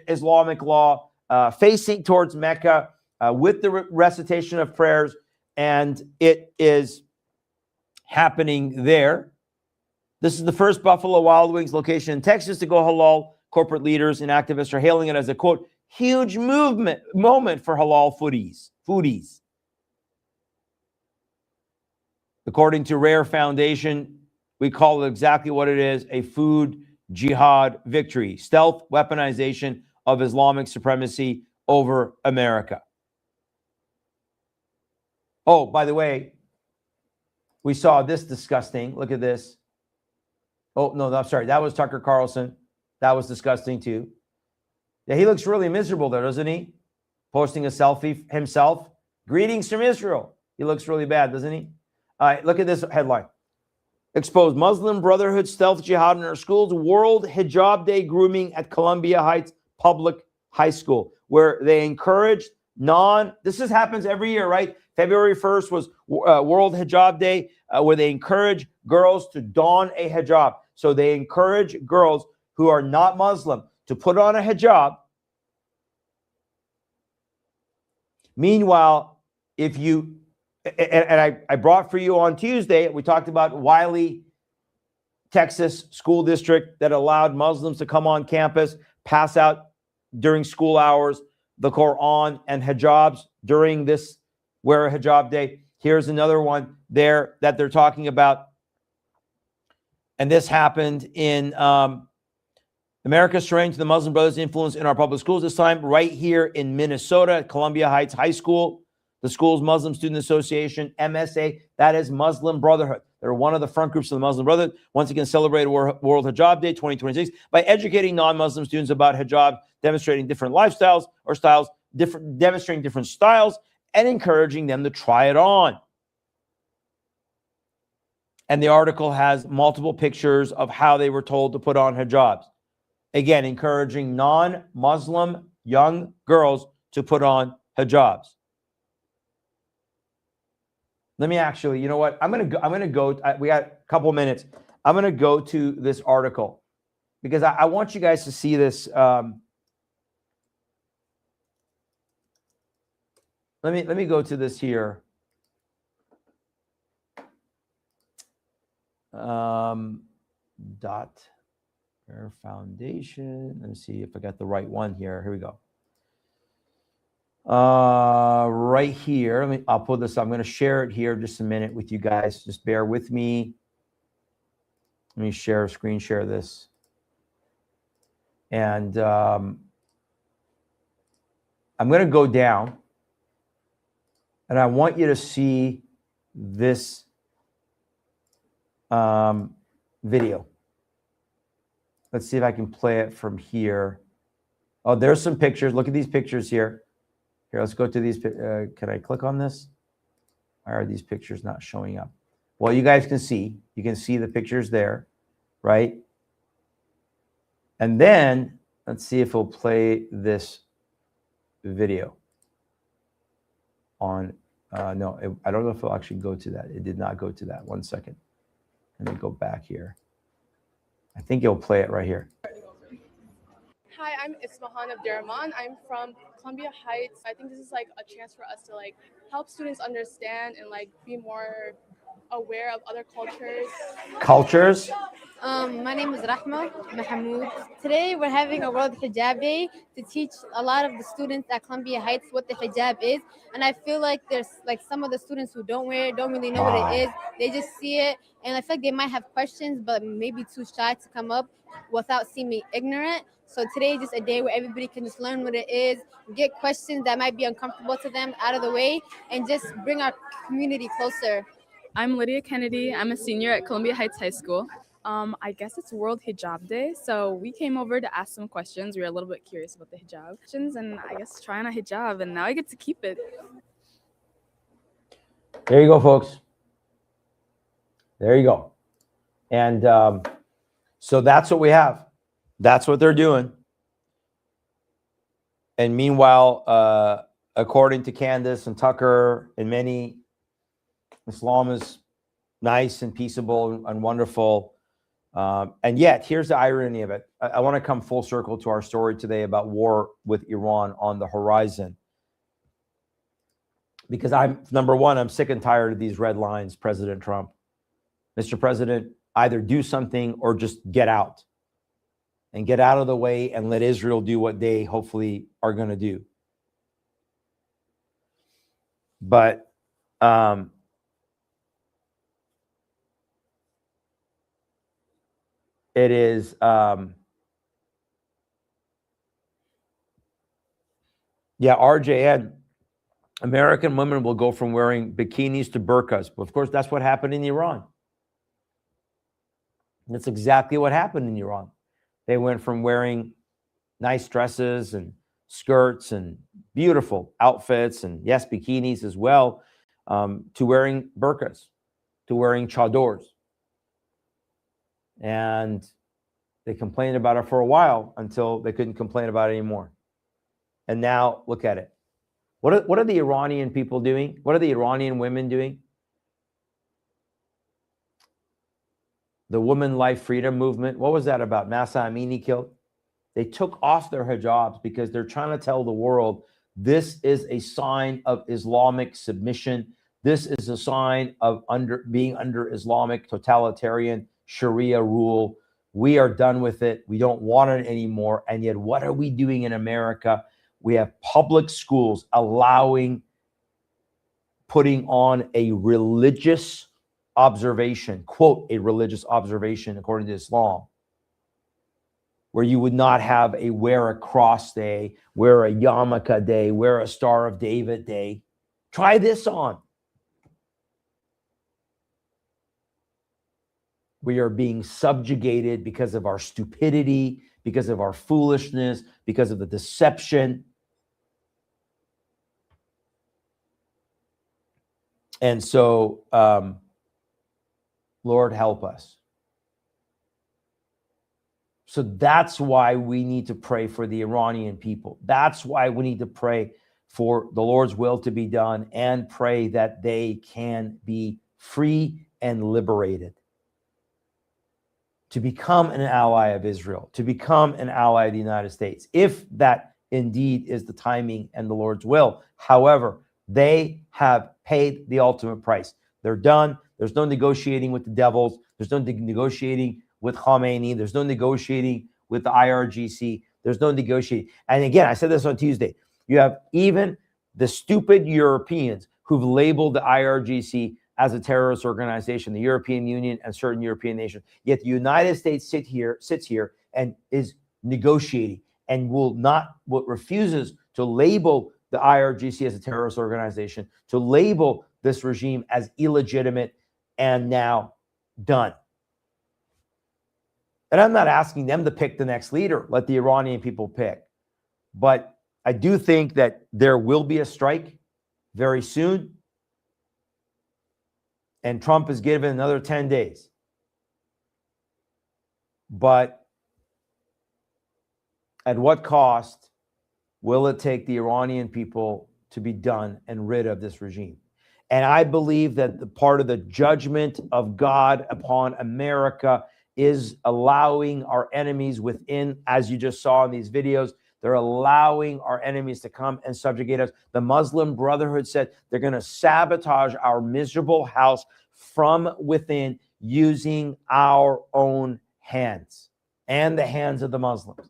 Islamic law, facing towards Mecca, with the recitation of prayers, and it is happening there. This is the first Buffalo Wild Wings location in Texas to go halal. Corporate leaders and activists are hailing it as a, quote, huge moment for halal foodies. According to Rare Foundation, we call it exactly what it is, a food jihad victory, stealth weaponization of Islamic supremacy over America. Oh, by the way, we saw this disgusting. Look at this. Oh, no, I'm sorry. That was Tucker Carlson. That was disgusting too. Yeah, he looks really miserable there, doesn't he? Posting a selfie himself. Greetings from Israel. He looks really bad, doesn't he? All right, look at this headline. Exposed Muslim Brotherhood stealth jihad in our schools. World Hijab Day grooming at Columbia Heights Public High School, where they encourage happens every year, right? February 1st was World Hijab Day, where they encourage girls to don a hijab. So they encourage girls who are not Muslim to put on a hijab. Meanwhile, if you, and I brought for you on Tuesday, we talked about Wiley, Texas school district that allowed Muslims to come on campus, pass out during school hours the Quran and hijabs during this Wear a Hijab Day. Here's another one there that they're talking about. And this happened in America, straying to the Muslim Brothers' influence in our public schools, this time right here in Minnesota at Columbia Heights High School. The school's Muslim Student Association, MSA, that is Muslim Brotherhood. They're one of the front groups of the Muslim Brotherhood. Once again, celebrated World Hijab Day 2026 by educating non-Muslim students about hijab, demonstrating different lifestyles or styles, demonstrating different styles, and encouraging them to try it on. And the article has multiple pictures of how they were told to put on hijabs. Again, encouraging non-Muslim young girls to put on hijabs. Let me actually, you know what? I'm going to go, we got a couple of minutes. I'm going to go to this article because I want you guys to see this. Let me go to this here. Dot Air Foundation. Let me see if I got the right one here. Here we go. Right here. I'll pull this up. I'm going to share it here just a minute with you guys. Just bear with me. Let me screen share this. And I'm going to go down. And I want you to see this video. Let's see if I can play it from here. Oh, there's some pictures. Look at these pictures here. Here, let's go to these. Can I click on this? Why are these pictures not showing up? Well, you guys can see. You can see the pictures there, right? And then let's see if it'll play this video on. No, I don't know if it'll actually go to that. It did not go to that. 1 second. Let me go back here. I think it'll play it right here. Hi, I'm Ismahan Abdurrahman. I'm from Columbia Heights. I think this is like a chance for us to like help students understand and like be more aware of other cultures. Cultures? My name is Rahma Mahmoud. Today we're having a World Hijab Day to teach a lot of the students at Columbia Heights what the hijab is. And I feel like there's like some of the students who don't wear it, don't really know what it is. They just see it. And I feel like they might have questions, but maybe too shy to come up without seeming ignorant. So today is just a day where everybody can just learn what it is, get questions that might be uncomfortable to them out of the way, and just bring our community closer. I'm Lydia Kennedy. I'm a senior at Columbia Heights High School. I guess it's World Hijab Day, so we came over to ask some questions. We were a little bit curious about the hijab questions, and I guess try on a hijab, and now I get to keep it. There you go, folks. There you go. And so that's what we have. That's what they're doing. And meanwhile, according to Candace and Tucker and many, Islam is nice and peaceable and wonderful. And yet, here's the irony of it. I want to come full circle to our story today about war with Iran on the horizon. Because number one, I'm sick and tired of these red lines, President Trump. Mr. President, either do something or just get out. And get out of the way and let Israel do what they hopefully are going to do. But it is RJN. American women will go from wearing bikinis to burqas. But of course, that's what happened in Iran. That's exactly what happened in Iran. They went from wearing nice dresses and skirts and beautiful outfits and yes, bikinis as well, to wearing burqas, to wearing chadors. And they complained about it for a while until they couldn't complain about it anymore. And now look at it. What are the Iranian people doing? What are the Iranian women doing? The Women Life Freedom Movement. What was that about? Masa Amini killed. They took off their hijabs because they're trying to tell the world this is a sign of Islamic submission. This is a sign of being under Islamic totalitarian Sharia rule. We are done with it. We don't want it anymore. And yet, what are we doing in America? We have public schools putting on a religious observation, quote, a religious observation according to Islam, where you would not have a wear a cross day, wear a yarmulke day, wear a Star of David day. Try this on. We are being subjugated because of our stupidity, because of our foolishness, because of the deception. And so, Lord, help us. So that's why we need to pray for the Iranian people. That's why we need to pray for the Lord's will to be done and pray that they can be free and liberated to become an ally of Israel, to become an ally of the United States, if that indeed is the timing and the Lord's will. However, they have paid the ultimate price. They're done. There's no negotiating with the devils. There's no negotiating with Khomeini. There's no negotiating with the IRGC. There's no negotiating. And again, I said this on Tuesday. You have even the stupid Europeans who've labeled the IRGC as a terrorist organization, the European Union and certain European nations. Yet the United States sits here and is negotiating and refuses to label the IRGC as a terrorist organization, to label this regime as illegitimate and now done. And I'm not asking them to pick the next leader. Let the Iranian people pick. But I do think that there will be a strike very soon. And Trump is given another 10 days. But at what cost will it take the Iranian people to be done and rid of this regime? And I believe that the part of the judgment of God upon America is allowing our enemies within, as you just saw in these videos, they're allowing our enemies to come and subjugate us. The Muslim Brotherhood said they're going to sabotage our miserable house from within using our own hands and the hands of the Muslims,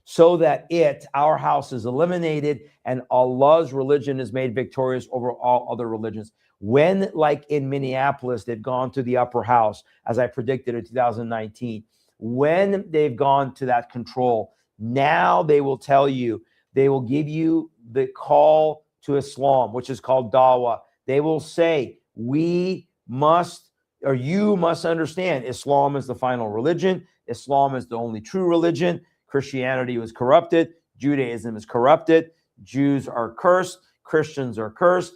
so that our house is eliminated and Allah's religion is made victorious over all other religions. When, like in Minneapolis, they've gone to the upper house, as I predicted in 2019, when they've gone to that control, now they will tell you, they will give you the call to Islam, which is called dawah. They will say, you must understand Islam is the final religion. Islam is the only true religion. Christianity was corrupted. Judaism is corrupted. Jews are cursed. Christians are cursed.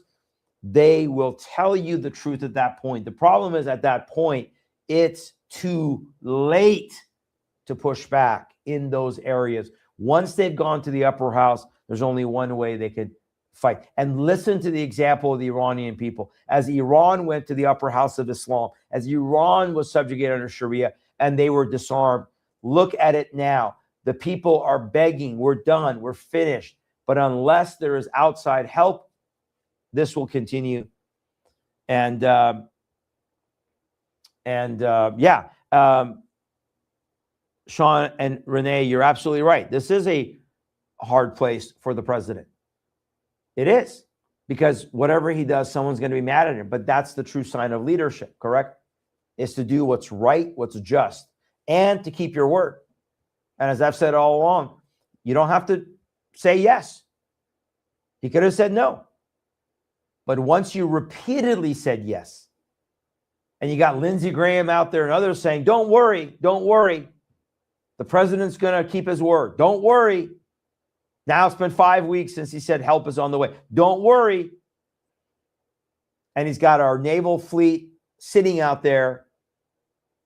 They will tell you the truth at that point. The problem is, at that point, it's too late to push back in those areas. Once they've gone to the upper house, there's only one way they could fight. And listen to the example of the Iranian people. As Iran went to the upper house of Islam, as Iran was subjugated under Sharia and they were disarmed, look at it now. The people are begging, we're done, we're finished. But unless there is outside help, this will continue. And Sean and Renee, you're absolutely right. This is a hard place for the president. It is, because whatever he does, someone's going to be mad at him. But that's the true sign of leadership, correct? Is to do what's right, what's just, and to keep your word. And as I've said all along, you don't have to say yes. He could have said no. But once you repeatedly said yes, and you got Lindsey Graham out there and others saying, don't worry, the president's going to keep his word. Don't worry. Now it's been 5 weeks since he said help is on the way. Don't worry. And he's got our naval fleet sitting out there.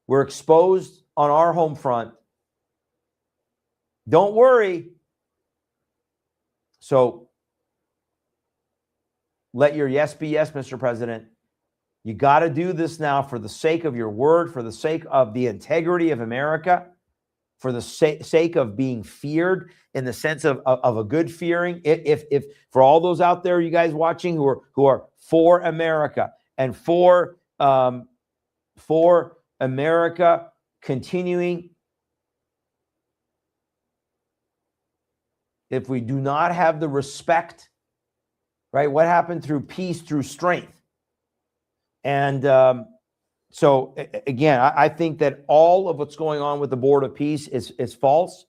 We're exposed on our home front. Don't worry. So let your yes be yes, Mr. President. You got to do this now for the sake of your word, for the sake of the integrity of America, for the sake of being feared in the sense of a good fearing. If for all those out there, you guys watching who are for America and for America continuing, if we do not have the respect, right? What happened through peace, through strength? And so again, I think that all of what's going on with the Board of Peace is false.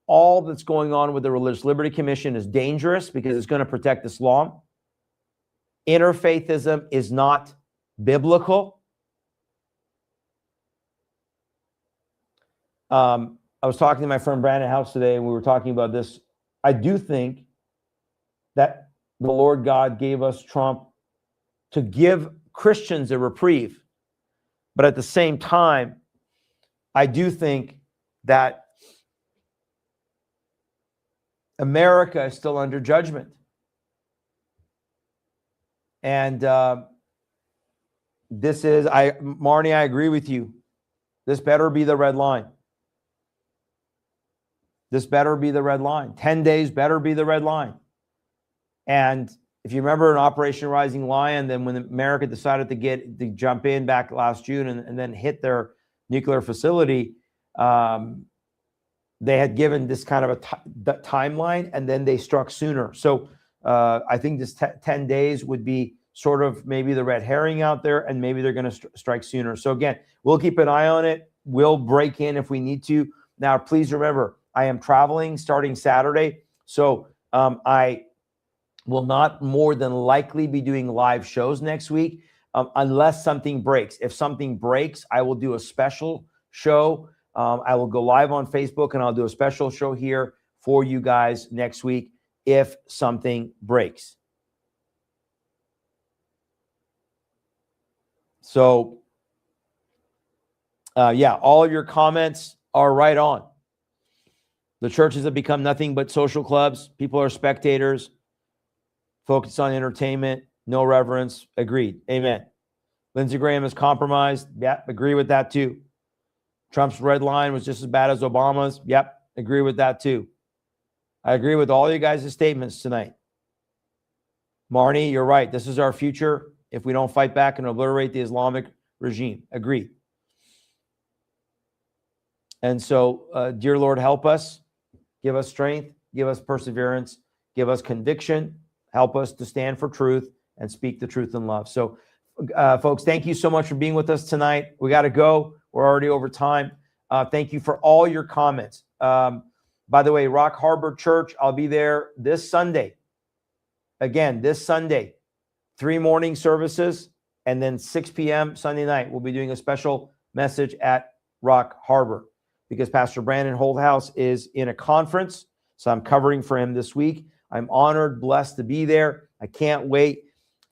All that's going on with the Religious Liberty Commission is dangerous because it's going to protect Islam. Interfaithism is not biblical. I was talking to my friend Brandon House today, and we were talking about this. I do think that the Lord God gave us Trump to give Christians a reprieve. But at the same time, I do think that America is still under judgment. And this is, Marnie, I agree with you. This better be the red line. This better be the red line. 10 days better be the red line. And if you remember in Operation Rising Lion, then when America decided to jump in back last June and then hit their nuclear facility, they had given this kind of a timeline, and then they struck sooner. So I think this 10 days would be sort of maybe the red herring out there, and maybe they're going to strike sooner. So again, we'll keep an eye on it. We'll break in if we need to. Now, please remember, I am traveling starting Saturday. So I will not more than likely be doing live shows next week unless something breaks. If something breaks, I will do a special show. I will go live on Facebook, and I'll do a special show here for you guys next week if something breaks. So, yeah, all of your comments are right on. The churches have become nothing but social clubs. People are spectators, focused on entertainment, no reverence. Agreed. Amen. Lindsey Graham is compromised. Yep, agree with that too. Trump's red line was just as bad as Obama's. Yep, agree with that too. I agree with all you guys' statements tonight. Marnie, you're right. This is our future if we don't fight back and obliterate the Islamic regime. Agree. And so, dear Lord, help us. Give us strength. Give us perseverance. Give us conviction. Help us to stand for truth and speak the truth in love. So, folks, thank you so much for being with us tonight. We got to go. We're already over time. Thank you for all your comments. By the way, Rock Harbor Church, I'll be there this Sunday. Again, this Sunday, 3 morning services, and then 6 p.m. Sunday night. We'll be doing a special message at Rock Harbor because Pastor Brandon Holdhouse is in a conference. So I'm covering for him this week. I'm honored, blessed to be there. I can't wait.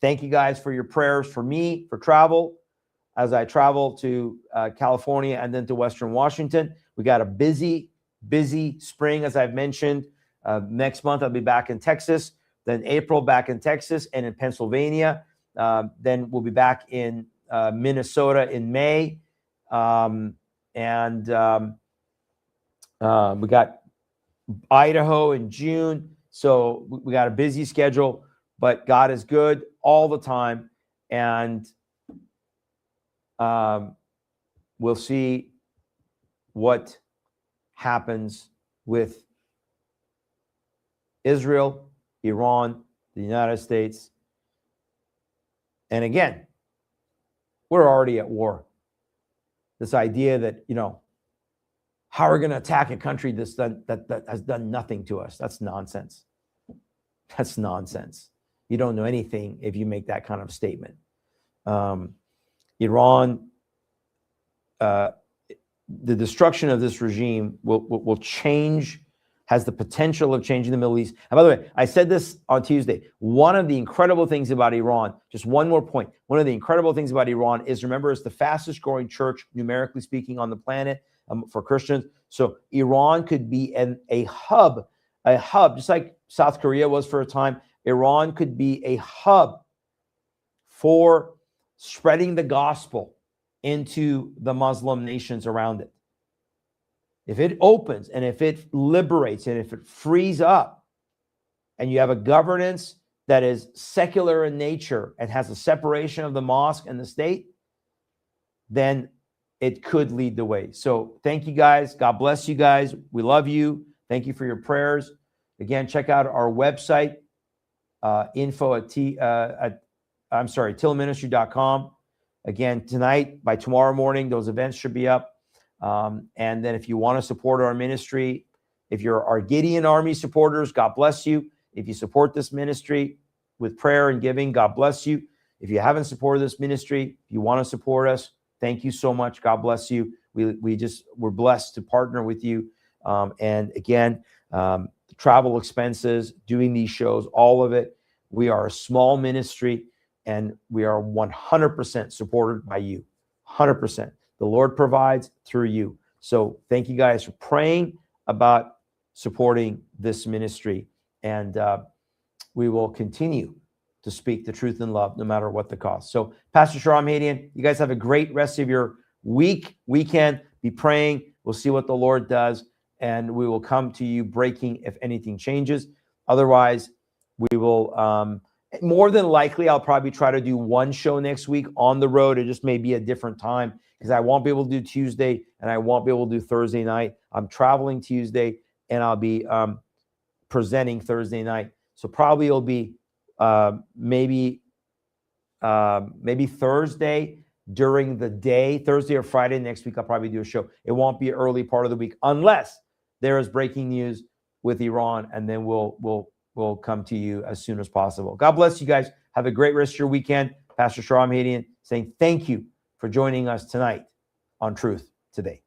Thank you guys for your prayers for me, for travel, as I travel to California and then to Western Washington. We got a busy spring, as I've mentioned. Next month, I'll be back in Texas. Then April, back in Texas and in Pennsylvania. Then we'll be back in Minnesota in May. We got Idaho in June. So we got a busy schedule, but God is good all the time. And we'll see what happens with Israel, Iran, the United States. And again, we're already at war. This idea that, how are we going to attack a country that has done nothing to us? That's nonsense. That's nonsense. You don't know anything if you make that kind of statement. Iran, the destruction of this regime will change, has the potential of changing the Middle East. And by the way, I said this on Tuesday. One of the incredible things about Iran, just one more point. One of the incredible things about Iran is, remember, it's the fastest growing church, numerically speaking, on the planet for Christians. So Iran could be a hub, just like South Korea was for a time. Iran could be a hub for spreading the gospel into the Muslim nations around it. If it opens and if it liberates and if it frees up, and you have a governance that is secular in nature and has a separation of the mosque and the state, then it could lead the way. So thank you guys. God bless you guys. We love you. Thank you for your prayers. Again, check out our website, tillministry.com. Again, tonight, by tomorrow morning, those events should be up. And then if you want to support our ministry, if you're our Gideon Army supporters, God bless you. If you support this ministry with prayer and giving, God bless you. If you haven't supported this ministry, if you want to support us, thank you so much. God bless you. We're blessed to partner with you. And again, travel expenses, doing these shows, all of it. We are a small ministry and we are 100% supported by you. 100%. The Lord provides through you. So thank you guys for praying about supporting this ministry. And we will continue to speak the truth in love, no matter what the cost. So Pastor Shahram Hadian, you guys have a great rest of your weekend. Be praying. We'll see what the Lord does. And we will come to you breaking if anything changes. Otherwise, we will, more than likely, I'll probably try to do one show next week on the road. It just may be a different time because I won't be able to do Tuesday and I won't be able to do Thursday night. I'm traveling Tuesday and I'll be presenting Thursday night. So probably it'll be maybe Thursday during the day, Thursday or Friday next week. I'll probably do a show. It won't be early part of the week unless there is breaking news with Iran, and then we'll come to you as soon as possible. God bless you guys. Have a great rest of your weekend. Pastor Shahram Hadian saying thank you for joining us tonight on Truth Today.